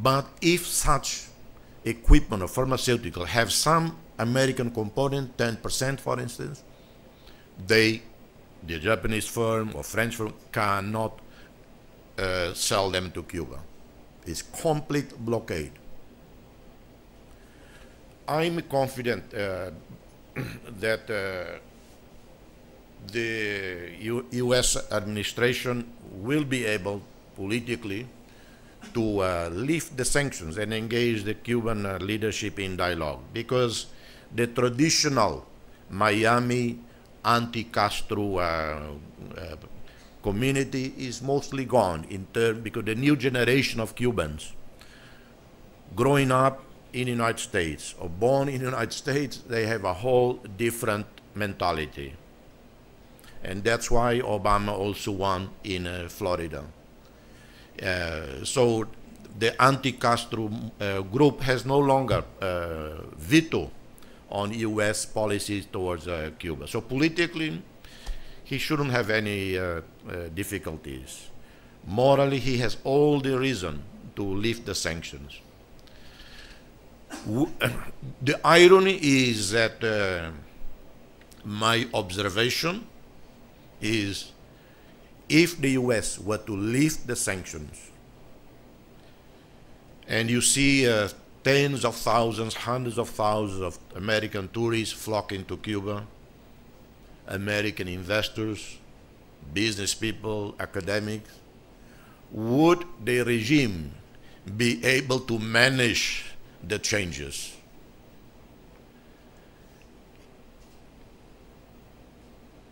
but if such equipment or pharmaceutical have some American component, 10% for instance, the Japanese firm or French firm cannot sell them to Cuba. It's complete blockade. I'm confident that the U.S. administration will be able politically to lift the sanctions and engage the Cuban leadership in dialogue, because the traditional Miami anti-Castro community is mostly gone because the new generation of Cubans growing up in the United States or born in the United States, they have a whole different mentality. And that's why Obama also won in Florida. So the anti-Castro group has no longer veto on U.S. policies towards Cuba. So politically, he shouldn't have any difficulties. Morally, he has all the reason to lift the sanctions. The irony is that my observation is, if the U.S. were to lift the sanctions, and you see tens of thousands, hundreds of thousands of American tourists flocking to Cuba, American investors, business people, academics, would the regime be able to manage the changes?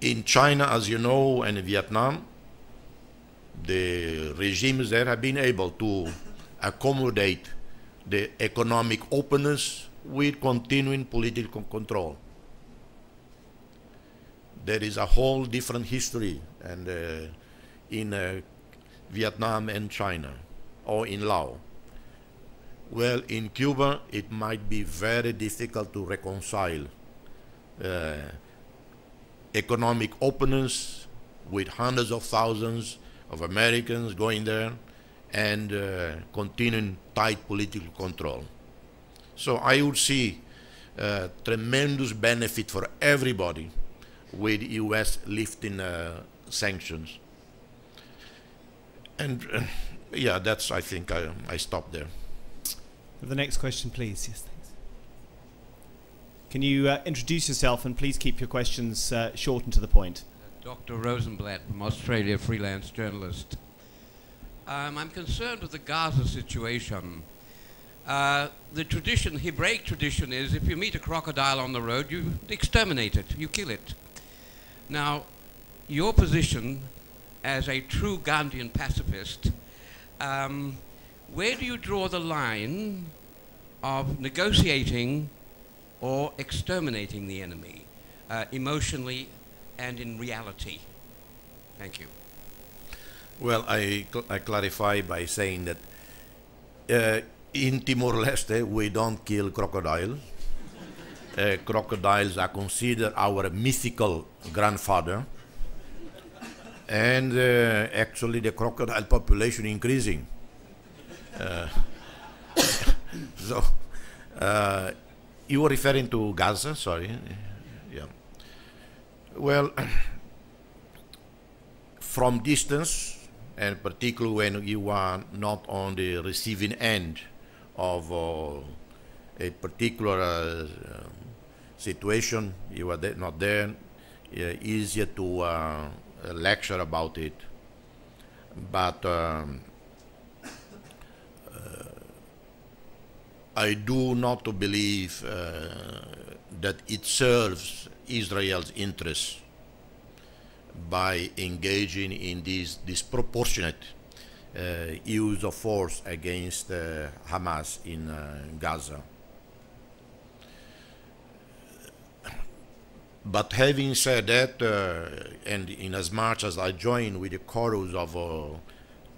In China, as you know, and in Vietnam, the regimes there have been able to accommodate the economic openness with continuing political control. There is a whole different history and in Vietnam and China, or in Laos. Well, in Cuba, it might be very difficult to reconcile economic openness with hundreds of thousands of Americans going there and continuing tight political control. So I would see tremendous benefit for everybody with U.S. lifting sanctions. And yeah, that's, I think I stop there. The next question, please. Yes, thanks. Can you introduce yourself, and please keep your questions short and to the point? Dr. Rosenblatt from Australia, freelance journalist. I'm concerned with the Gaza situation. The tradition, Hebraic tradition, is if you meet a crocodile on the road, you exterminate it, you kill it. Now, your position as a true Gandhian pacifist, where do you draw the line of negotiating or exterminating the enemy, emotionally and in reality? Thank you. Well, I clarify by saying that in Timor-Leste we don't kill crocodiles. Crocodiles are considered our mythical grandfather, and actually the crocodile population increasing. So you were referring to Gaza, sorry. Yeah. Well, from distance, and particularly when you are not on the receiving end of a particular situation, you are not there, easier to lecture about it. But I do not believe that it serves Israel's interests by engaging in this disproportionate use of force against Hamas in Gaza. But having said that, and in as much as I join with the chorus of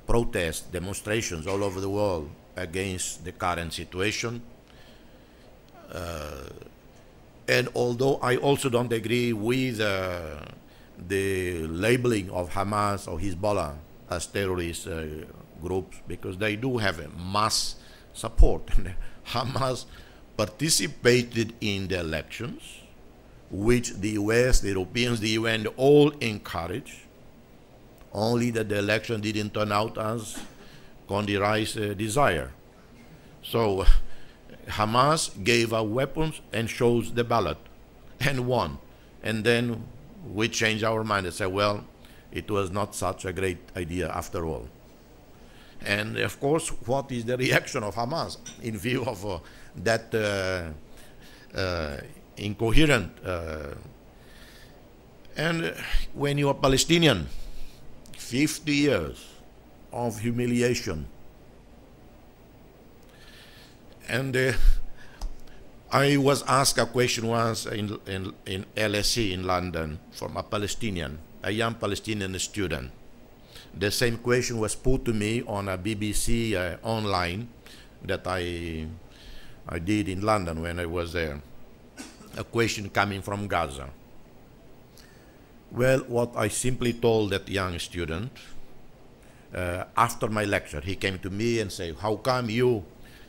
protests, demonstrations all over the world against the current situation, and although I also don't agree with the labeling of Hamas or Hezbollah as terrorist groups, because they do have a mass support. Hamas participated in the elections, which the US, the Europeans, the UN all encouraged, only that the election didn't turn out as Condi Rice desired. So Hamas gave up weapons and chose the ballot and won. And then we changed our mind and said, well, it was not such a great idea after all. And of course, what is the reaction of Hamas in view of that incoherent? And when you are Palestinian, 50 years of humiliation. And I was asked a question once in LSE in London from a Palestinian, a young Palestinian student. The same question was put to me on a BBC online that I did in London when I was there. A question coming from Gaza. Well, what I simply told that young student, after my lecture, he came to me and said, how come you,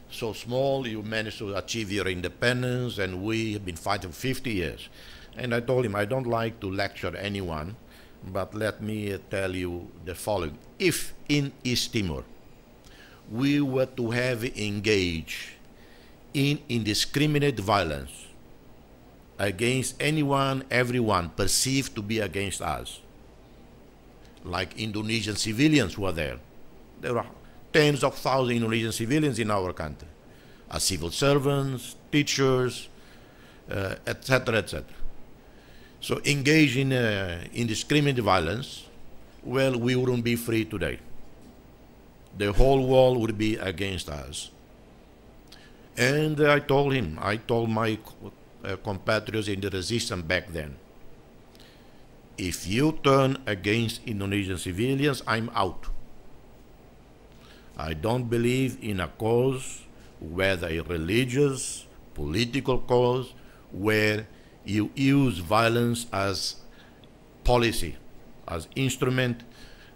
so small, you managed to achieve your independence and we have been fighting 50 years? And I told him, I don't like to lecture anyone, but let me tell you the following. If in East Timor we were to have engaged in indiscriminate violence against anyone, everyone perceived to be against us, like Indonesian civilians who are there. There are tens of thousands of Indonesian civilians in our country, as civil servants, teachers, etc., etc. So engage in indiscriminate violence, well, we wouldn't be free today. The whole world would be against us. And I told him, I told my compatriots in the resistance back then, if you turn against Indonesian civilians, I'm out. I don't believe in a cause, whether a religious, political cause, where you use violence as policy, as instrument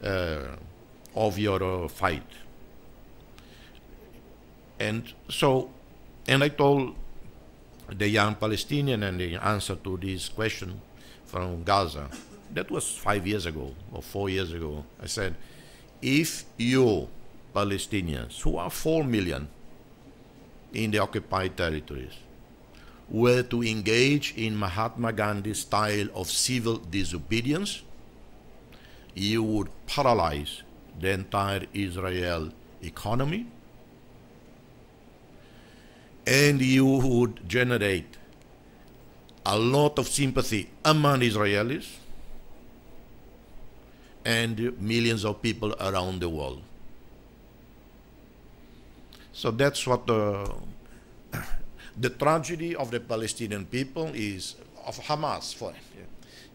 of your fight. And so, and I told the young Palestinian, and the answer to this question from Gaza, that was 5 years ago or 4 years ago. I said, if you Palestinians, who are 4 million in the occupied territories, were to engage in Mahatma Gandhi's style of civil disobedience, you would paralyze the entire Israel economy, and you would generate a lot of sympathy among Israelis and millions of people around the world. So that's what the tragedy of the Palestinian people is, of Hamas.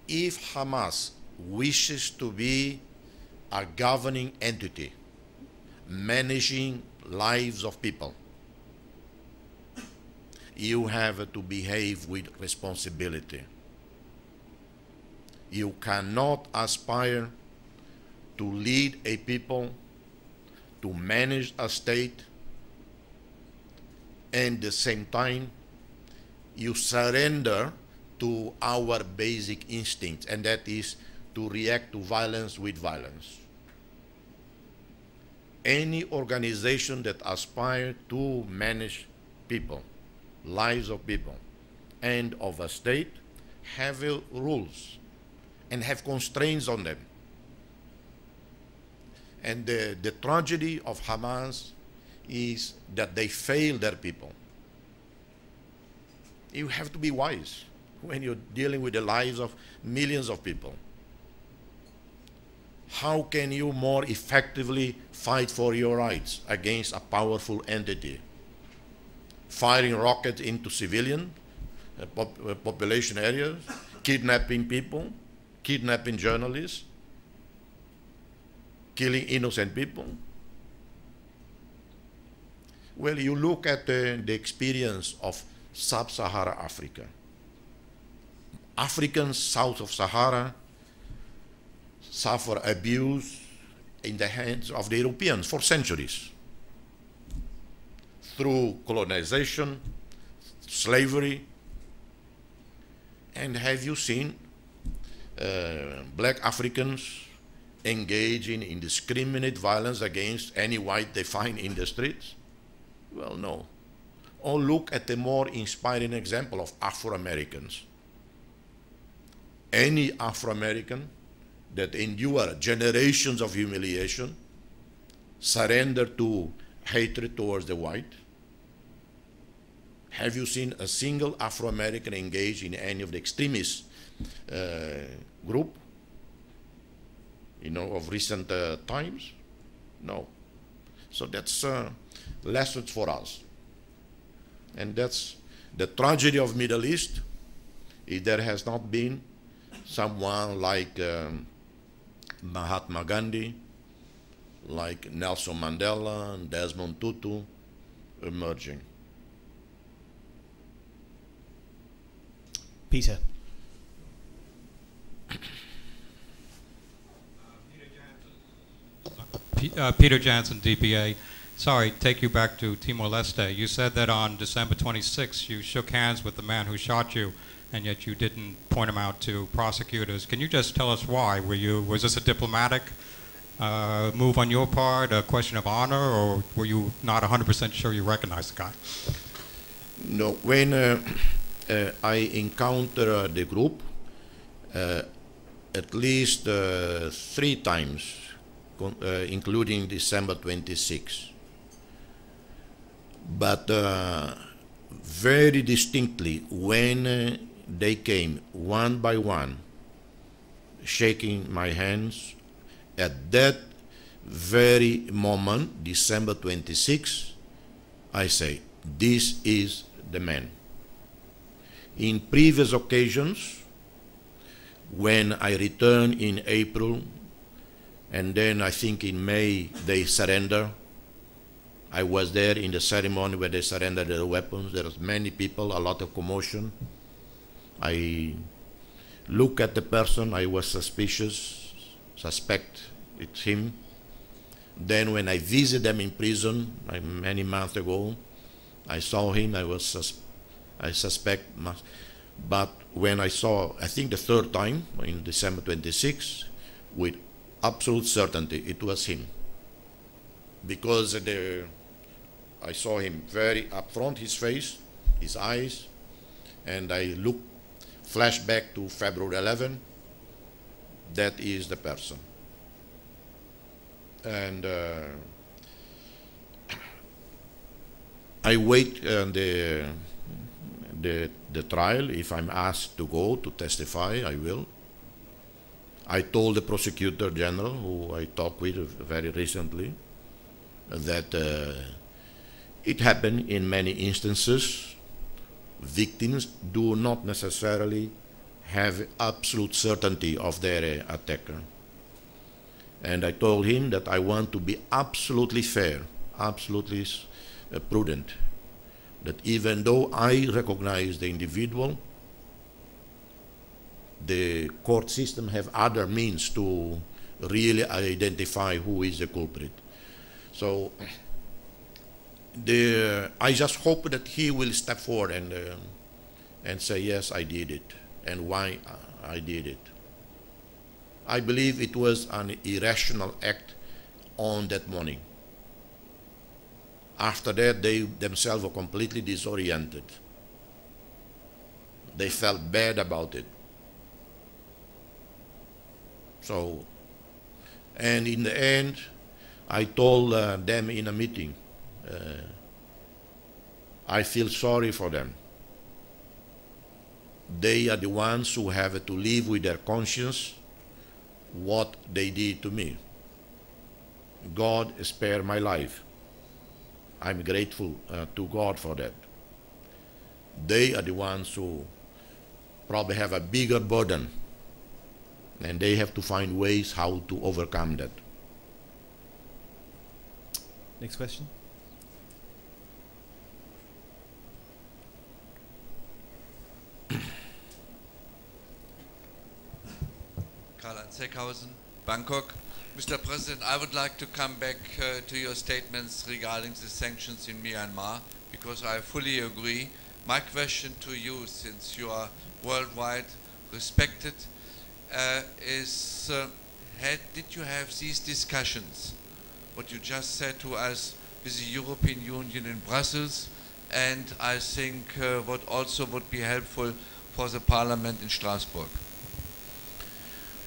If Hamas wishes to be a governing entity, managing lives of people, you have to behave with responsibility. You cannot aspire to lead a people, to manage a state, and at the same time you surrender to our basic instinct, and that is to react to violence with violence. Any organization that aspires to manage people, lives of people, and of a state, have rules and have constraints on them. And the tragedy of Hamas is that they fail their people. you have to be wise when you're dealing with the lives of millions of people. How can you more effectively fight for your rights against a powerful entity? Firing rockets into civilian population areas, kidnapping people, kidnapping journalists, killing innocent people? Well, you look at the experience of sub-Saharan Africa. Africans south of Sahara suffer abuse in the hands of the Europeans for centuries, through colonization, slavery. And have you seen black Africans engaging in indiscriminate violence against any white they find in the streets? Well, no. Or look at the more inspiring example of Afro-Americans. Any Afro-American that endure generations of humiliation, surrender to hatred towards the white. Have you seen a single Afro-American engage in any of the extremist group, of recent times? No. So that's lessons for us. And that's the tragedy of Middle East. If there has not been someone like Mahatma Gandhi, like Nelson Mandela and Desmond Tutu emerging. Peter. Peter Jansen, DPA. Sorry, take you back to Timor-Leste. You said that on December 26th you shook hands with the man who shot you, and yet you didn't point him out to prosecutors. Can you just tell us why? Was this a diplomatic move on your part, a question of honor, or were you not 100% sure you recognized the guy? No, when I encounter the group, at least 3 times, including December 26. But very distinctly, when they came one by one, shaking my hands, at that very moment, December 26, I say, this is the man. In previous occasions, when I returned in April, and then I think in May they surrender. I was there in the ceremony where they surrendered their weapons. There was many people, a lot of commotion. I look at the person, I was suspect it's him. Then when I visited them in prison many months ago, I saw him, I suspect, but when I saw, I think the 3rd time, in December 26, with absolute certainty, it was him. Because I saw him very upfront, his face, his eyes, and I flash back to February 11, that is the person. And I wait the trial. If I'm asked to go to testify, I will. I told the prosecutor general, who I talked with very recently, that it happened in many instances. Victims do not necessarily have absolute certainty of their attacker. And I told him that I want to be absolutely fair, absolutely prudent, that even though I recognize the individual, the court system have other means to really identify who is the culprit. So I just hope that he will step forward and say, yes, I did it, and why I did it. I believe it was an irrational act on that morning. After that, they themselves were completely disoriented. They felt bad about it. So, and in the end, I told them in a meeting, I feel sorry for them. They are the ones who have to live with their conscience what they did to me. God spared my life. I'm grateful to God for that. They are the ones who probably have a bigger burden, and they have to find ways how to overcome that. Next question. Karl-Heinz Seckhausen, Bangkok. Mr. President, I would like to come back to your statements regarding the sanctions in Myanmar, because I fully agree. My question to you, since you are worldwide respected, is did you have these discussions, what you just said to us, with the European Union in Brussels, and I think what also would be helpful for the Parliament in Strasbourg?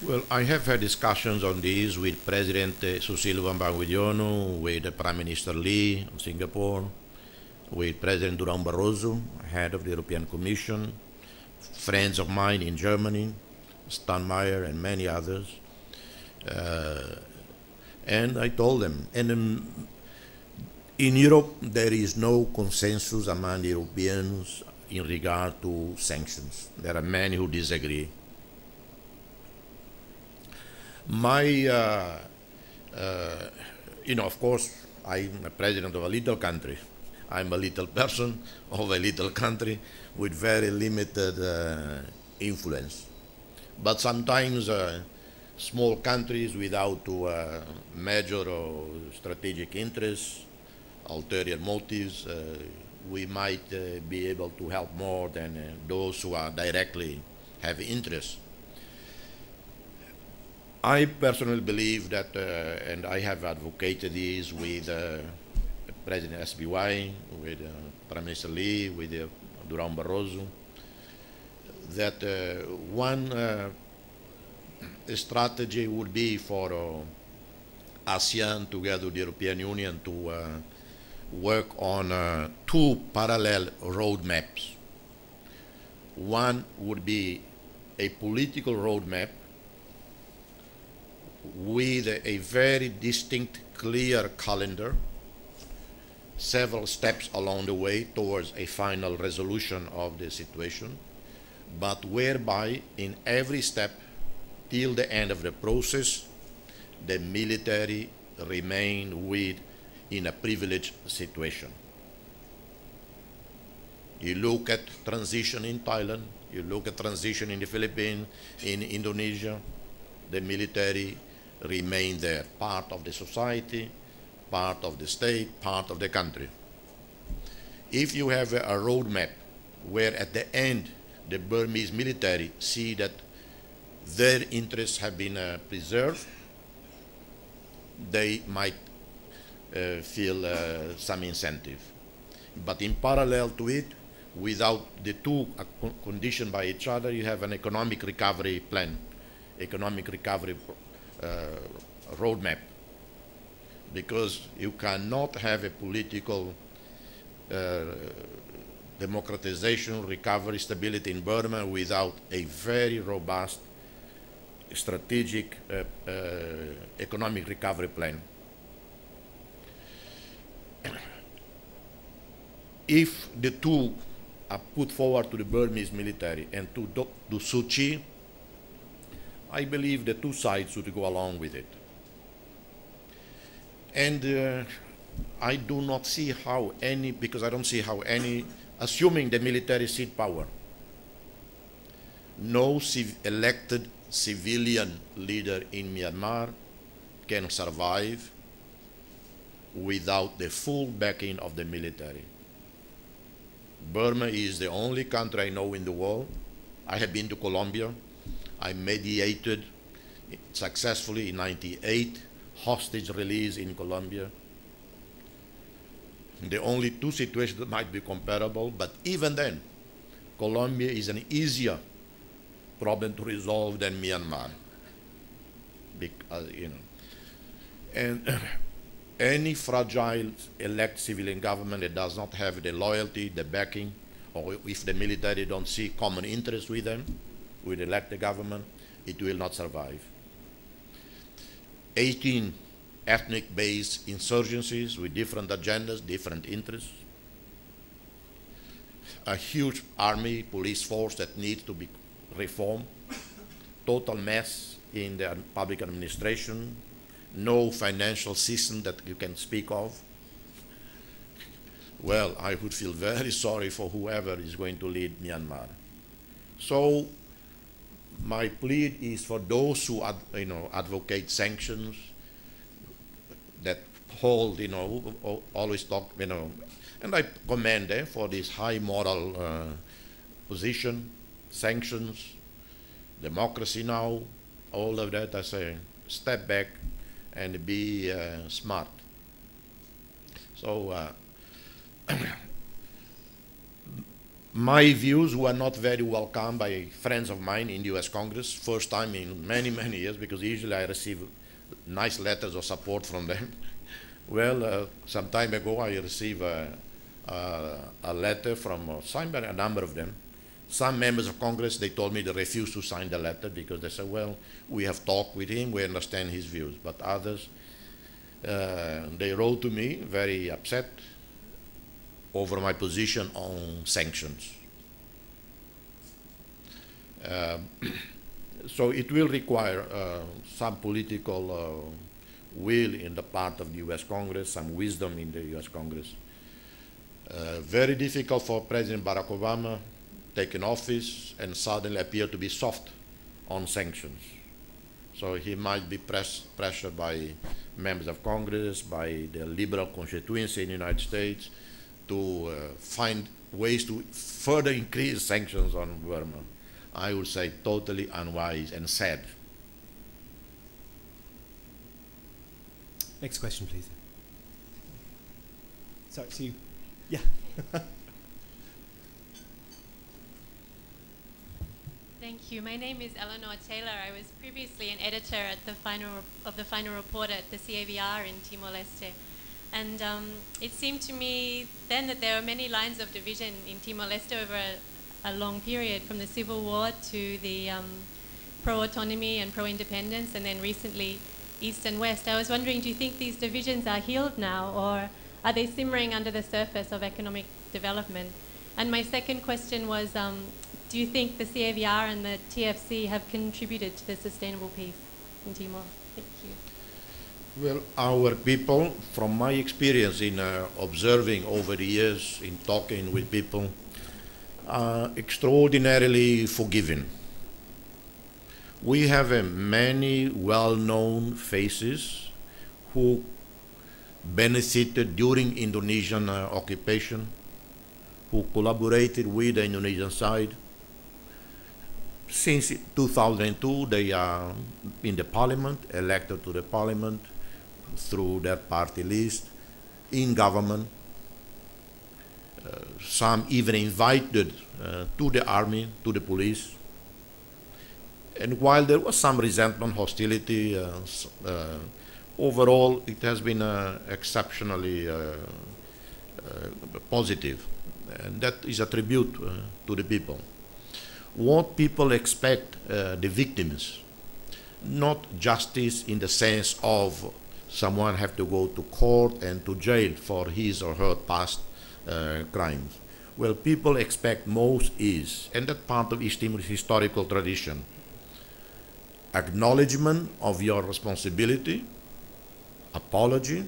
Well, I have had discussions on this with President Susilo Bambang Yudhoyono, with Prime Minister Lee of Singapore, with President Durão Barroso, head of the European Commission, friends of mine in Germany, Steinmeier and many others. And I told them, and in Europe there is no consensus among the Europeans in regard to sanctions. There are many who disagree. Of course, I'm a president of a little country. I'm a little person of a little country with very limited influence. But sometimes small countries without major or strategic interests, ulterior motives, we might be able to help more than those who are directly have interest. I personally believe that, and I have advocated this with President SBY, with Prime Minister Lee, with Durão Barroso, that one strategy would be for ASEAN together with the European Union to work on two parallel roadmaps. One would be a political roadmap with a very distinct, clear calendar, several steps along the way towards a final resolution of the situation, but whereby in every step till the end of the process, the military remain in a privileged situation. You look at transition in Thailand, you look at transition in the Philippines, in Indonesia, the military remain there, part of the society, part of the state, part of the country. If you have a roadmap where at the end the Burmese military see that their interests have been preserved, they might feel some incentive. But in parallel to it, without the two conditioned by each other, you have an economic recovery plan, economic recovery roadmap, because you cannot have a political democratization, recovery, stability in Burma without a very robust strategic economic recovery plan. If the two are put forward to the Burmese military and to Suu Kyi, I believe the two sides should go along with it. And I do not see how any, because I don't see how any, assuming the military cede power, no elected civilian leader in Myanmar can survive without the full backing of the military. Burma is the only country I know in the world. I have been to Colombia. I mediated successfully in '98 hostage release in Colombia. The only two situations that might be comparable, but even then, Colombia is an easier problem to resolve than Myanmar. Because, and any fragile elect civilian government that does not have the loyalty, the backing or if the military don't see common interest with them, with elected government, it will not survive. 18 ethnic-based insurgencies with different agendas, different interests. A huge army, police force that needs to be reformed. Total mess in the public administration. No financial system that you can speak of. Well, I would feel very sorry for whoever is going to lead Myanmar. So my plea is for those who advocate sanctions, that hold, always talk, and I commend them for this high moral position, sanctions, democracy now, all of that. I say, step back and be smart. So my views were not very welcome by friends of mine in the US Congress, first time in many, many years, because usually I receive nice letters of support from them. Well, some time ago I received a letter from, signed by a number of them. Some members of Congress, they told me they refused to sign the letter because they said, well, we have talked with him, we understand his views. But others, they wrote to me very upset over my position on sanctions. So it will require some political will in the part of the US Congress, some wisdom in the US Congress. Very difficult for President Barack Obama taking office and suddenly appear to be soft on sanctions. So he might be pressured by members of Congress, by the liberal constituency in the United States to find ways to further increase sanctions on Burma. I would say totally unwise and sad. Next question, please. Sorry, so you, yeah. Thank you. My name is Eleanor Taylor. I was previously an editor at the final report at the CAVR in Timor-Leste. And it seemed to me then that there were many lines of division in Timor-Leste over a long period, from the civil war to the pro-autonomy and pro-independence, and then recently East and West. I was wondering, do you think these divisions are healed now, or are they simmering under the surface of economic development? And my second question was, do you think the CAVR and the TFC have contributed to the sustainable peace in Timor? Thank you. Well, our people, from my experience in observing over the years, in talking with people, are extraordinarily forgiving. We have many well-known faces who benefited during Indonesian occupation, who collaborated with the Indonesian side. Since 2002, they are in the parliament, elected to the parliament through their party list, in government. Some even invited to the army, to the police. And while there was some resentment, hostility, overall it has been exceptionally positive. And that is a tribute to the people. What people expect the victims, not justice in the sense of someone have to go to court and to jail for his or her past crimes. Well, people expect most is, and that part of East Timor's historical tradition, acknowledgement of your responsibility, apology,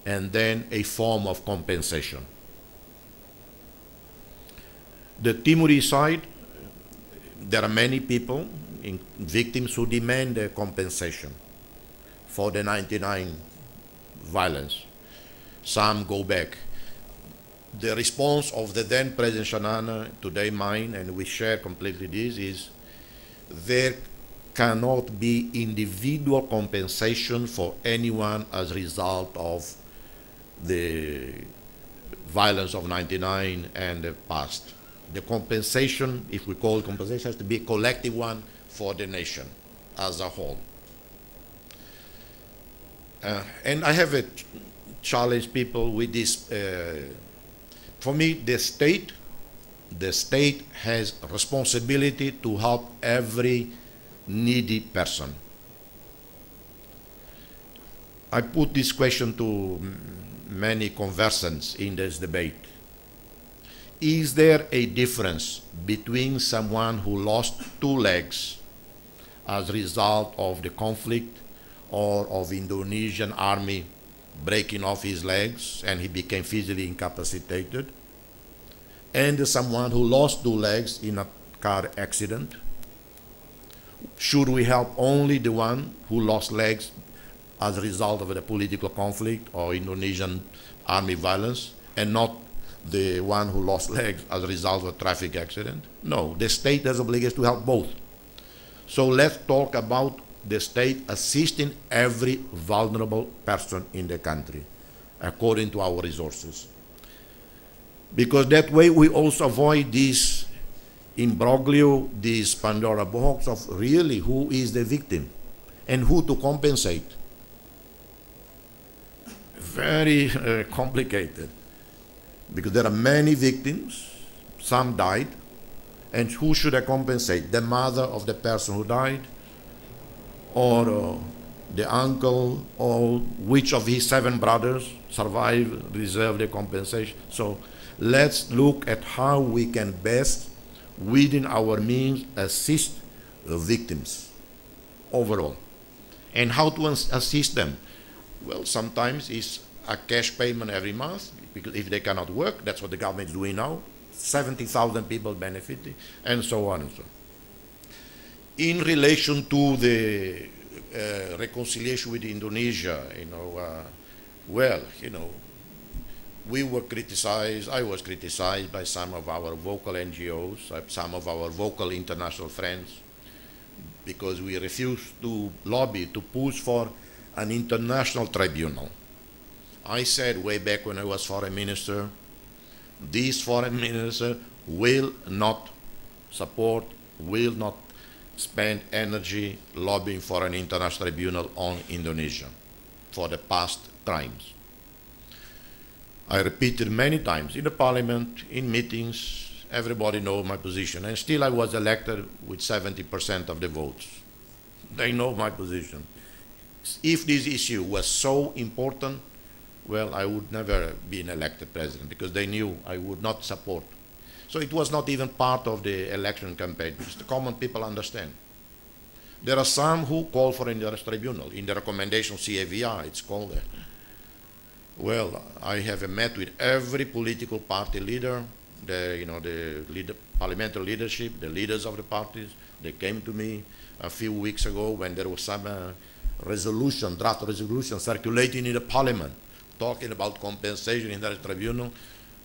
and then a form of compensation. The Timorese side, there are many people, victims, who demand a compensation for the 99 violence. Some go back. The response of the then President Shanana, today mine, and we share completely this, is there cannot be individual compensation for anyone as a result of the violence of 99 and the past. The compensation, if we call it compensation, has to be a collective one for the nation as a whole. And I have challenged people with this. For me, the state the state has responsibility to help every needy person. I put this question to many conversants in this debate. Is there a difference between someone who lost 2 legs as a result of the conflict or of Indonesian army breaking off his legs and he became physically incapacitated, and someone who lost 2 legs in a car accident? Should we help only the one who lost legs as a result of the political conflict or Indonesian army violence, and not the one who lost legs as a result of a traffic accident? No, the state has obligation to help both. So let's talk about the state assisting every vulnerable person in the country according to our resources. Because that way we also avoid this imbroglio, this Pandora box of really who is the victim and who to compensate. Very complicated, because there are many victims, some died, and who should I compensate? The mother of the person who died, or the uncle, or which of his 7 brothers survived, deserve the compensation? So let's look at how we can best, within our means, assist the victims overall. And how to assist them? Well, sometimes it's a cash payment every month, because if they cannot work, that's what the government is doing now. 70,000 people benefiting, and so on and so on. In relation to the reconciliation with Indonesia, we were criticized, I was criticized by some of our vocal NGOs, some of our vocal international friends, because we refused to lobby, to push for an international tribunal. I said way back when I was foreign minister, this foreign minister will not support, will not spend energy lobbying for an international tribunal on Indonesia for the past crimes. I repeated many times in the parliament, in meetings, everybody knows my position, and still I was elected with 70% of the votes. They know my position. If this issue was so important, well, I would never be an elected president, because they knew I would not support. So it was not even part of the election campaign, because the common people understand. There are some who call for an international tribunal. In the recommendation CAVR, it's called that. Well, I have met with every political party leader, the parliamentary leadership, the leaders of the parties. They came to me a few weeks ago when there was some draft resolution circulating in the parliament, talking about compensation in the tribunal.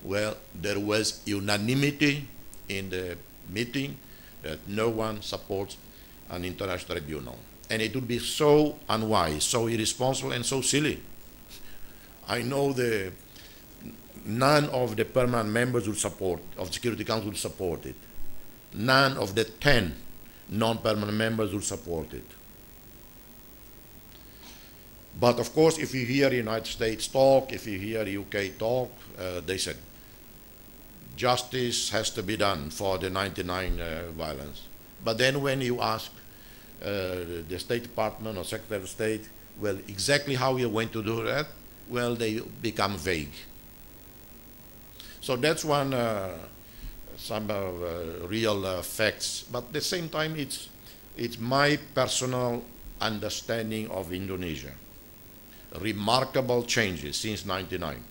Well, there was unanimity in the meeting that no one supports an international tribunal. And it would be so unwise, so irresponsible, and so silly. I know none of the permanent members would support, of the Security Council would support it. None of the 10 non-permanent members would support it. But of course, if you hear United States talk, if you hear UK talk, they said, justice has to be done for the 99 violence. But then when you ask the State Department or Secretary of State, well, exactly how you're going to do that, well, they become vague. So that's one, some real facts. But at the same time, it's my personal understanding of Indonesia. Remarkable changes since '99.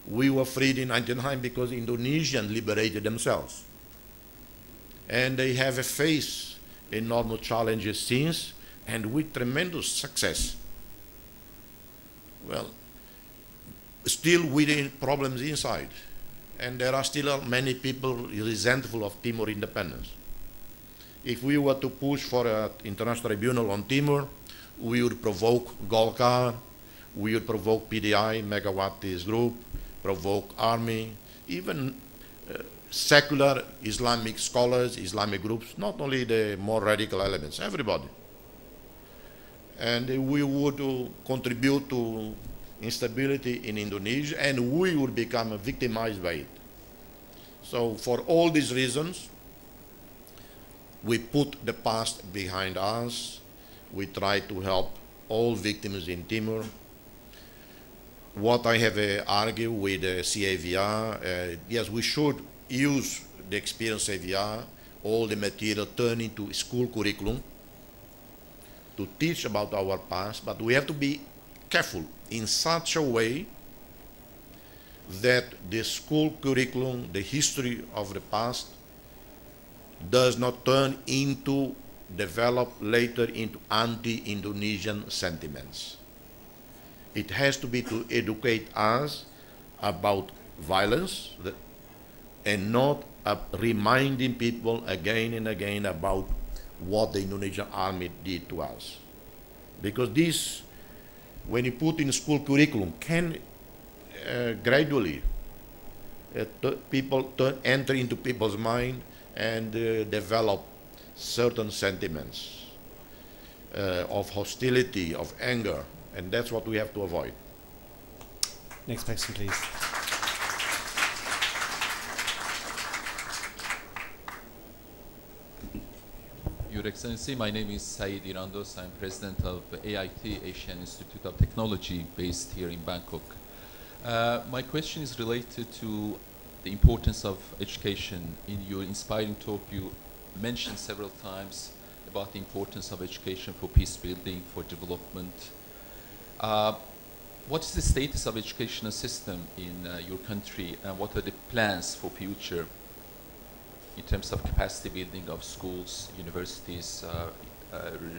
We were freed in '99 because Indonesians liberated themselves. And they have faced enormous challenges since, and with tremendous success. Well, still within problems inside. And there are still many people resentful of Timor independence. If we were to push for an international tribunal on Timor, we would provoke Golkar, we would provoke PDI, Megawati's group, provoke army, even secular Islamic scholars, Islamic groups, not only the more radical elements, everybody. And we would contribute to instability in Indonesia, and we would become victimized by it. So for all these reasons, we put the past behind us. We try to help all victims in Timor. What I have argued with CAVR, yes, we should use the experience CAVR, all the material turned into school curriculum to teach about our past, but we have to be careful in such a way that the school curriculum, the history of the past, does not turn into, develop later into anti-Indonesian sentiments. It has to be to educate us about violence and not reminding people again and again about what the Indonesian army did to us. Because this, when you put in school curriculum, can gradually enter into people's mind and develop certain sentiments of hostility, of anger, and that's what we have to avoid. Next question, please. Your Excellency, my name is Said Irandos. I'm president of AIT, Asian Institute of Technology, based here in Bangkok. My question is related to the importance of education. In your inspiring talk, you mentioned several times about the importance of education for peace building, for development. What is the status of educational system in your country, and what are the plans for future in terms of capacity building of schools, universities,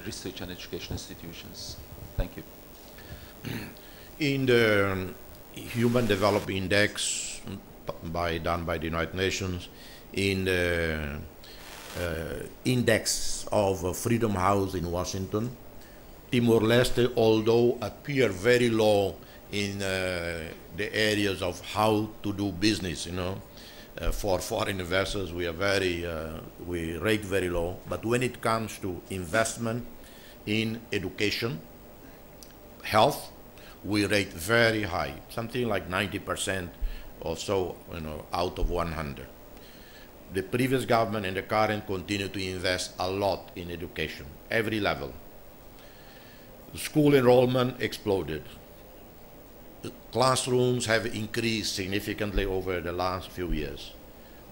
research and education institutions? Thank you. In the Human Development Index done by the United Nations, in the index of Freedom House in Washington, Timor-Leste, although appear very low in the areas of how to do business, you know, for foreign investors, we rate very low. But when it comes to investment in education, health, we rate very high, something like 90% or so, you know, out of 100. The previous government and the current continue to invest a lot in education, every level. School enrollment exploded. The classrooms have increased significantly over the last few years,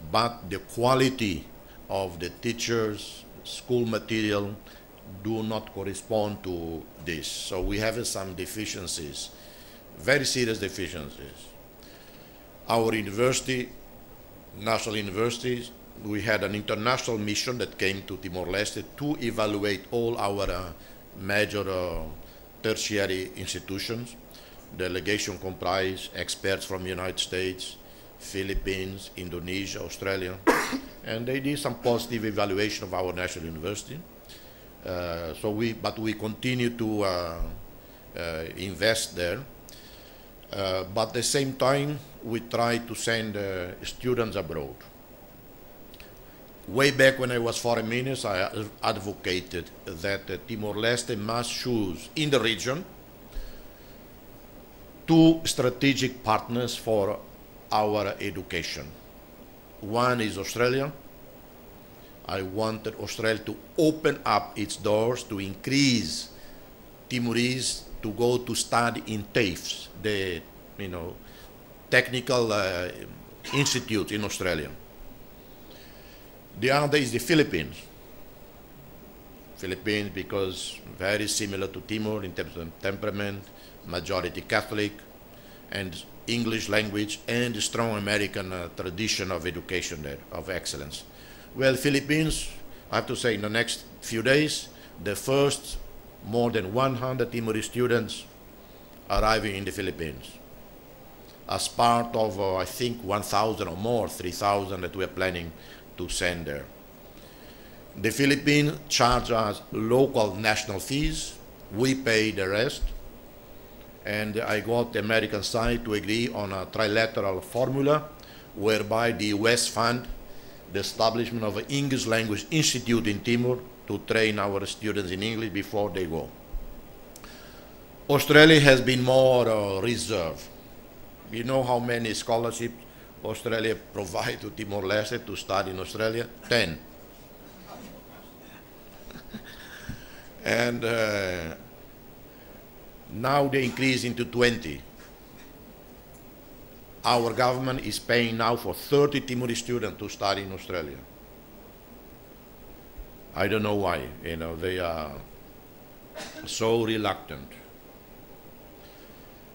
but the quality of the teachers, school material do not correspond to this. So we have some deficiencies, very serious deficiencies. Our university, national universities, we had an international mission that came to Timor-Leste to evaluate all our major tertiary institutions. Delegation comprised experts from the United States, Philippines, Indonesia, Australia, and they did some positive evaluation of our national university. But we continue to invest there. But at the same time, we try to send students abroad. Way back when I was foreign minister, I advocated that Timor-Leste must choose in the region 2 strategic partners for our education. One is Australia. I wanted Australia to open up its doors to increase Timorese to go to study in TAFEs, the technical institute in Australia. The other is the Philippines. Philippines, because very similar to Timor in terms of temperament, majority Catholic, and English language, and a strong American tradition of education there, of excellence. Well, Philippines, I have to say, in the next few days, the first more than 100 Timorese students arriving in the Philippines as part of, I think, 1,000 or more, 3,000 that we are planning to send there. The Philippines charge us local national fees. We pay the rest. And I got the American side to agree on a trilateral formula whereby the US fund the establishment of an English language institute in Timor to train our students in English before they go. Australia has been more reserved. You know how many scholarships Australia provide to Timor-Leste to study in Australia? 10. And now they increase into 20. Our government is paying now for 30 Timorese students to study in Australia. I don't know why, they are so reluctant.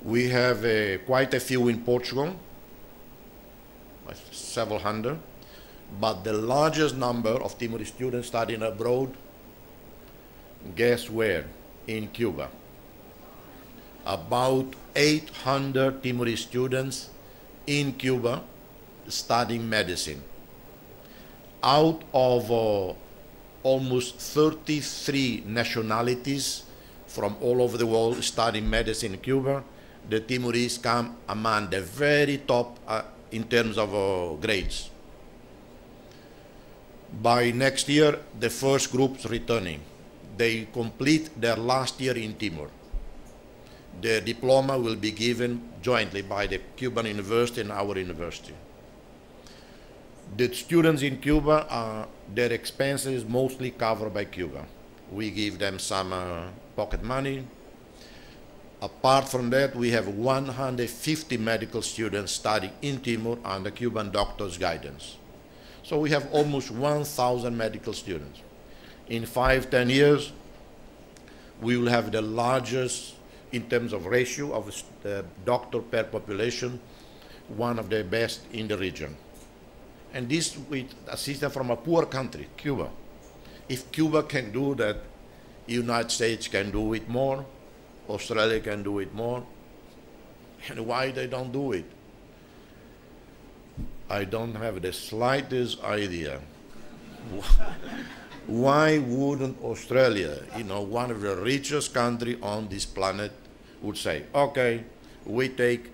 We have quite a few in Portugal, several hundred, but the largest number of Timorese students studying abroad, guess where? In Cuba. About 800 Timorese students in Cuba studying medicine. Out of almost 33 nationalities from all over the world studying medicine in Cuba, the Timorese come among the very top in terms of grades. By next year, the first group's returning. They complete their last year in Timor. The diploma will be given jointly by the Cuban university and our university. The students in Cuba, their expenses mostly covered by Cuba. We give them some pocket money. Apart from that, we have 150 medical students studying in Timor under Cuban doctors' guidance. So we have almost 1,000 medical students. In 5-10 years, we will have the largest, in terms of ratio of doctor per population, one of the best in the region. And this with assistance from a poor country, Cuba. If Cuba can do that, United States can do it more, Australia can do it more. And why they don't do it? I don't have the slightest idea. Why wouldn't Australia, one of the richest countries on this planet, would say, okay, we take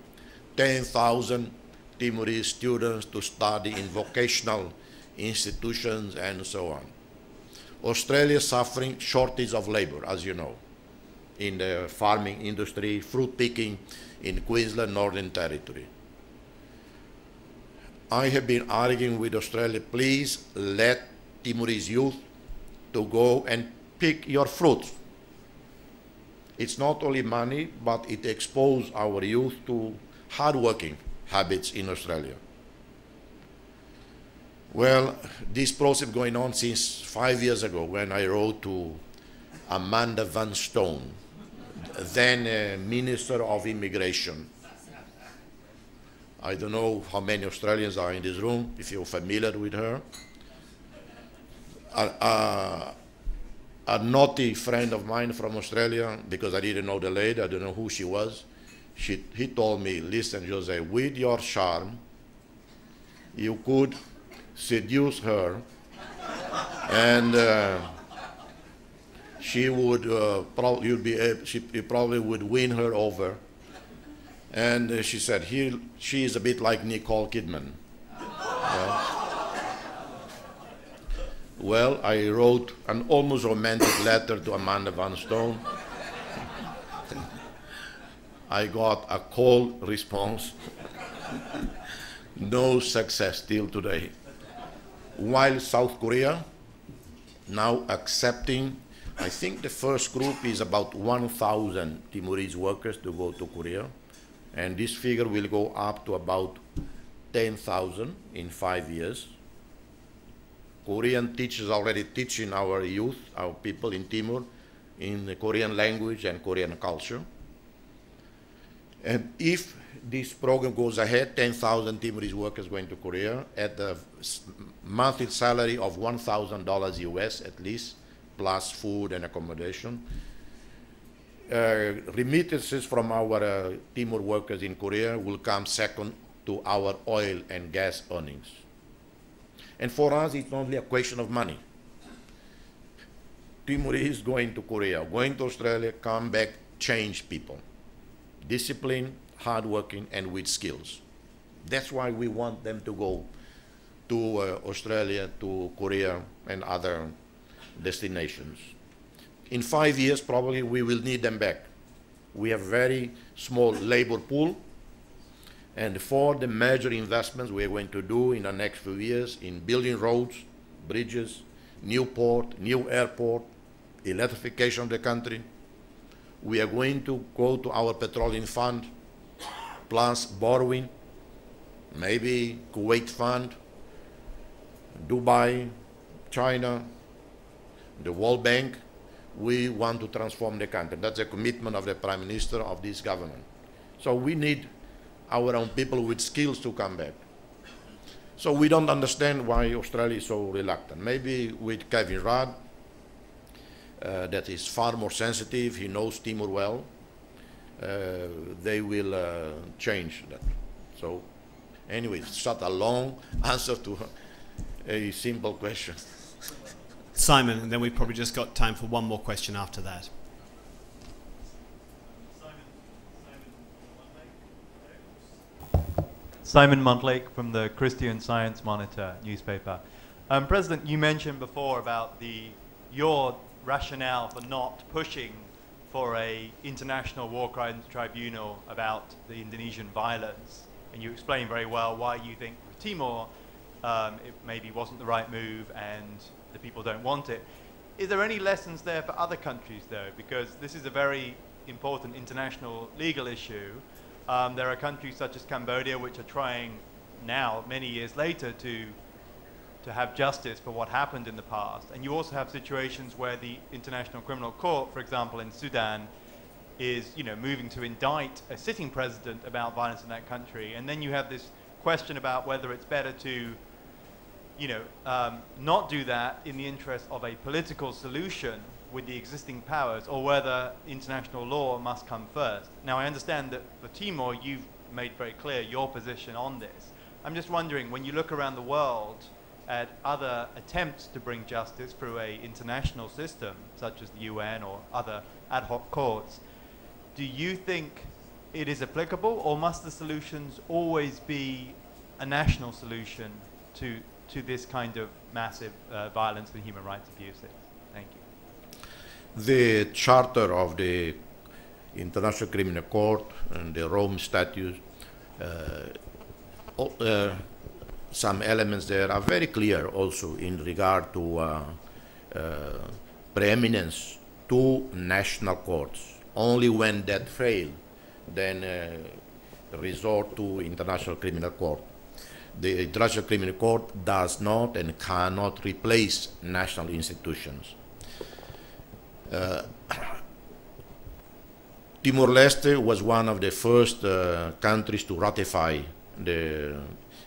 10,000 Timorese students to study in vocational institutions and so on. Australia is suffering shortage of labor, as you know, in the farming industry, fruit picking in Queensland, Northern Territory. I have been arguing with Australia, please let Timorese youth to go and pick your fruits. It's not only money, but it exposes our youth to hard-working habits in Australia. Well, this process going on since 5 years ago when I wrote to Amanda Van Stone, then Minister of Immigration. I don't know how many Australians are in this room, if you're familiar with her. A naughty friend of mine from Australia, because I didn't know the lady, I don't know who she was, he told me, listen, Jose, with your charm, you could seduce her, and she would you probably would win her over. And she said, she is a bit like Nicole Kidman. Well, I wrote an almost romantic letter to Amanda Van Stone. I got a cold response. No success till today. While South Korea now accepting, I think the first group is about 1,000 Timorese workers to go to Korea. And this figure will go up to about 10,000 in 5 years. Korean teachers already teaching our youth, our people in Timor, in the Korean language and Korean culture. And if this program goes ahead, 10,000 Timorese workers going to Korea at a monthly salary of $1,000 US at least, plus food and accommodation. Remittances from our Timor workers in Korea will come second to our oil and gas earnings. And for us, it's not only a question of money. Timorese going to Korea, going to Australia, come back, change people. Discipline, hardworking, and with skills. That's why we want them to go to Australia, to Korea, and other destinations. In 5 years, probably we will need them back. We have very small labor pool, And for the major investments we are going to do in the next few years in building roads, bridges, new port, new airport, electrification of the country, we are going to go to our petroleum fund, plus borrowing, maybe Kuwait fund, Dubai, China, the World Bank. We want to transform the country. That's a commitment of the Prime Minister of this government. So we need our own people with skills to come back. So we don't understand why Australia is so reluctant. Maybe with Kevin Rudd, that is far more sensitive, he knows Timor well, they will change that. So anyway, it's such a long answer to a simple question. Simon, and then we've probably just got time for one more question after that. Simon Montlake from the Christian Science Monitor newspaper. President, you mentioned before about your rationale for not pushing for an international war crimes tribunal about the Indonesian violence, and you explained very well why you think with Timor it maybe wasn't the right move and the people don't want it. Is there any lessons there for other countries though? Because this is a very important international legal issue. There are countries such as Cambodia which are trying now, many years later, to have justice for what happened in the past. And you also have situations where the International Criminal Court, for example, in Sudan, is moving to indict a sitting president about violence in that country. And then you have this question about whether it's better to not do that in the interest of a political solution with the existing powers, or whether international law must come first. Now, I understand that for Timor, you've made very clear your position on this. I'm just wondering, when you look around the world at other attempts to bring justice through an international system, such as the UN or other ad hoc courts, do you think it is applicable, or must the solutions always be a national solution to this kind of massive violence and human rights abuses? Thank you. The Charter of the International Criminal Court and the Rome Statute, some elements there are very clear also in regard to preeminence to national courts. Only when that fails, then resort to International Criminal Court. The International Criminal Court does not and cannot replace national institutions. Timor-Leste was one of the first countries to ratify the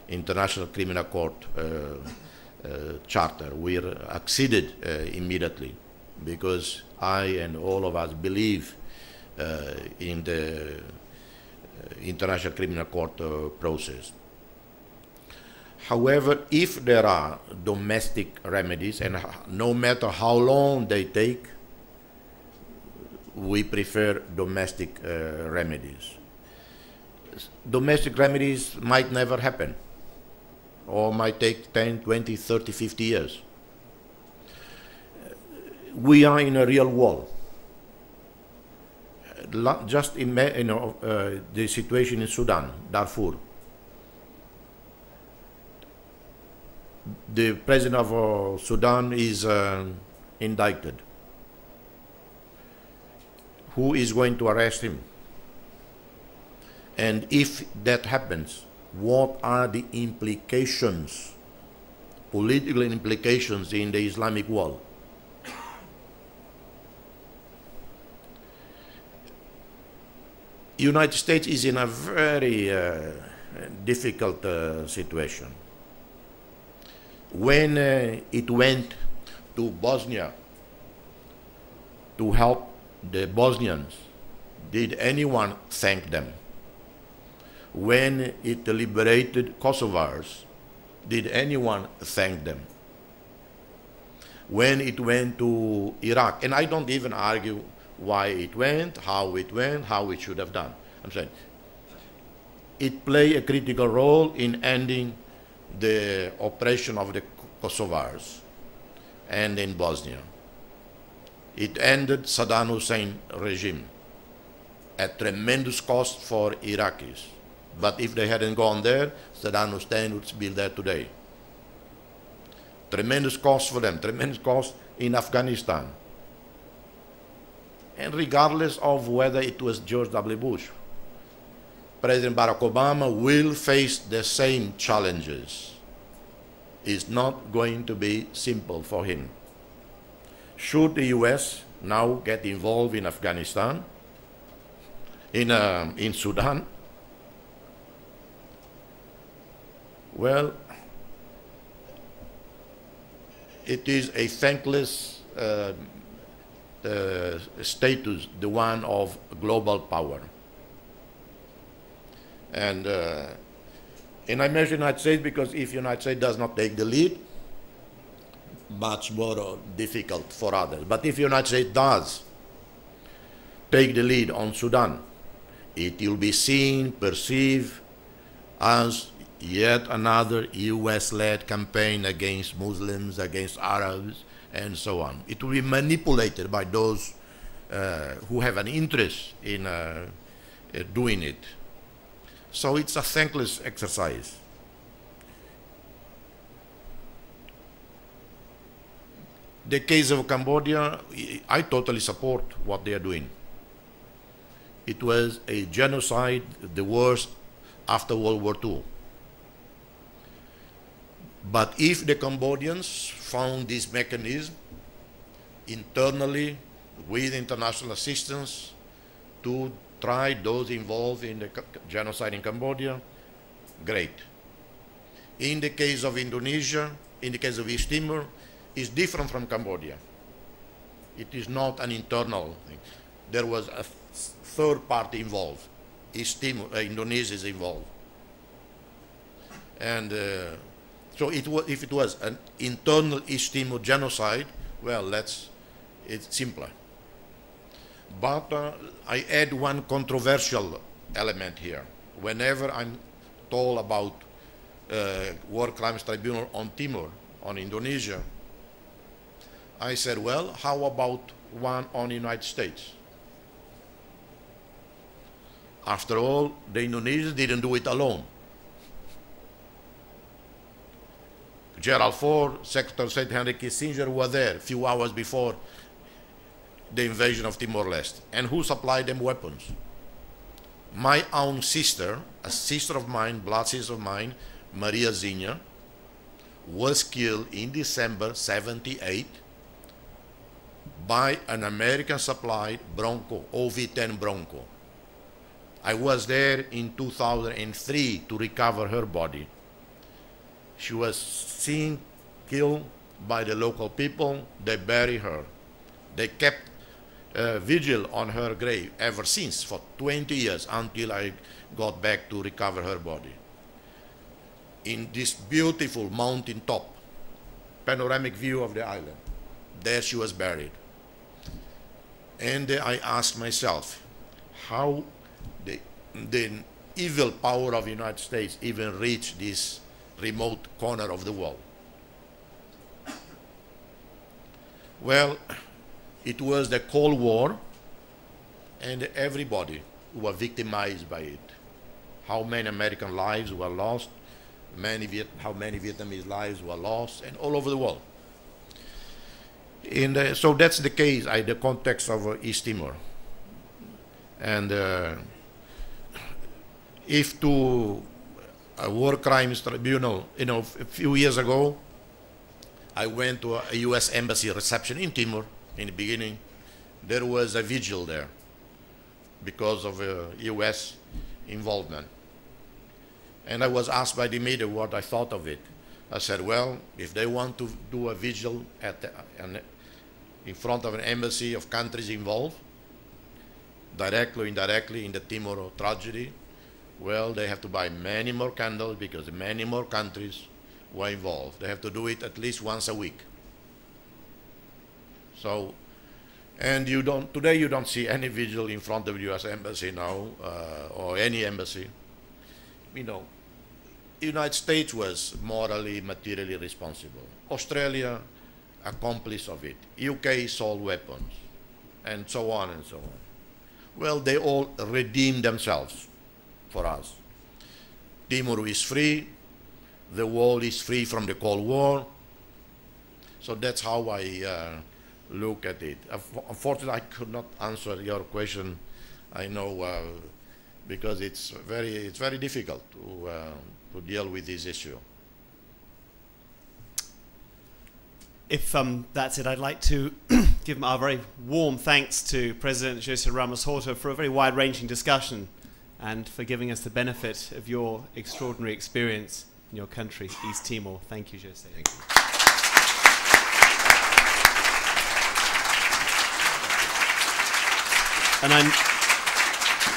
International Criminal Court Charter. We acceded immediately because I and all of us believe in the International Criminal Court process. However, if there are domestic remedies, and no matter how long they take, we prefer domestic remedies. Domestic remedies might never happen, or might take 10, 20, 30, 50 years. We are in a real war. Just imagine the situation in Sudan, Darfur. The president of Sudan is indicted. Who is going to arrest him? And if that happens, what are the implications, political implications in the Islamic world? United States is in a very difficult situation. When it went to Bosnia to help the Bosnians, did anyone thank them? When it liberated Kosovars, did anyone thank them? When it went to Iraq, and I don't even argue why it went, how it should have done. I'm saying it played a critical role in ending the oppression of the Kosovars and in Bosnia. It ended Saddam Hussein regime at tremendous cost for Iraqis. But if they hadn't gone there, Saddam Hussein would be there today. Tremendous cost for them, tremendous cost in Afghanistan. And regardless of whether it was George W. Bush, President Barack Obama will face the same challenges. It's not going to be simple for him. Should the US now get involved in Afghanistan, in Sudan? Well, it is a thankless status, the one of global power. And I mention the United States because if the United States does not take the lead, much more difficult for others. But if the United States does take the lead on Sudan, it will be seen, perceived as yet another US-led campaign against Muslims, against Arabs, and so on. It will be manipulated by those who have an interest in doing it. So it's a thankless exercise. The case of Cambodia, I totally support what they are doing. It was a genocide, the worst after World War II. But if the Cambodians found this mechanism internally with international assistance to try those involved in the genocide in Cambodia, great. In the case of Indonesia, in the case of East Timor, it's different from Cambodia. It is not an internal thing. There was a third party involved. East Timor, Indonesia is involved. And so if it was an internal East Timor genocide, well, it's simpler. But I add one controversial element here. Whenever I'm told about War Crimes Tribunal on Timor, on Indonesia, I said, well, how about one on the United States? After all, the Indonesians didn't do it alone. Gerald Ford, Secretary of State Henry Kissinger were there a few hours before the invasion of Timor-Leste. And who supplied them weapons? My own sister, a sister of mine, blood sister of mine, Maria Zinha, was killed in December '78 by an American-supplied Bronco, OV-10 Bronco. I was there in 2003 to recover her body. She was seen, killed by the local people. They buried her. They kept vigil on her grave ever since, for 20 years, until I got back to recover her body. In this beautiful mountain top, panoramic view of the island, there she was buried. And I asked myself, how the evil power of the United States even reached this remote corner of the world? Well, it was the Cold War, and everybody were victimized by it. How many American lives were lost, how many Vietnamese lives were lost, and all over the world. And so that's the case, the context of East Timor. And if to a War Crimes Tribunal, a few years ago, I went to a US embassy reception in Timor in the beginning. There was a vigil there because of US involvement. And I was asked by the media what I thought of it. I said, well, if they want to do a vigil in front of an embassy of countries involved, directly or indirectly in the Timor tragedy, well, they have to buy many more candles because many more countries were involved. They have to do it at least once a week. So, and today you don't see any vigil in front of the US embassy now, or any embassy. The United States was morally, materially responsible. Australia, accomplice of it. UK sold weapons, and so on and so on. Well, they all redeemed themselves for us. Timor is free, the world is free from the Cold War. So that's how I look at it. Unfortunately, I could not answer your question. I know because it's very difficult to deal with this issue. If that's it, I'd like to give our very warm thanks to President José Ramos-Horta for a very wide-ranging discussion and for giving us the benefit of your extraordinary experience in your country, East Timor. Thank you, José. Thank you. And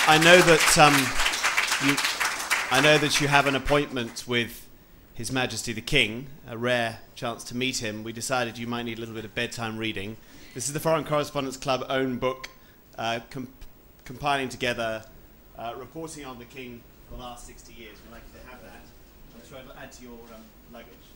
I know that you have an appointment with His Majesty the King, a rare chance to meet him. We decided you might need a little bit of bedtime reading. This is the Foreign Correspondence Club own book, compiling together reporting on the King for the last 60 years. We'd like you to have that. I'm sure I'll add to your luggage.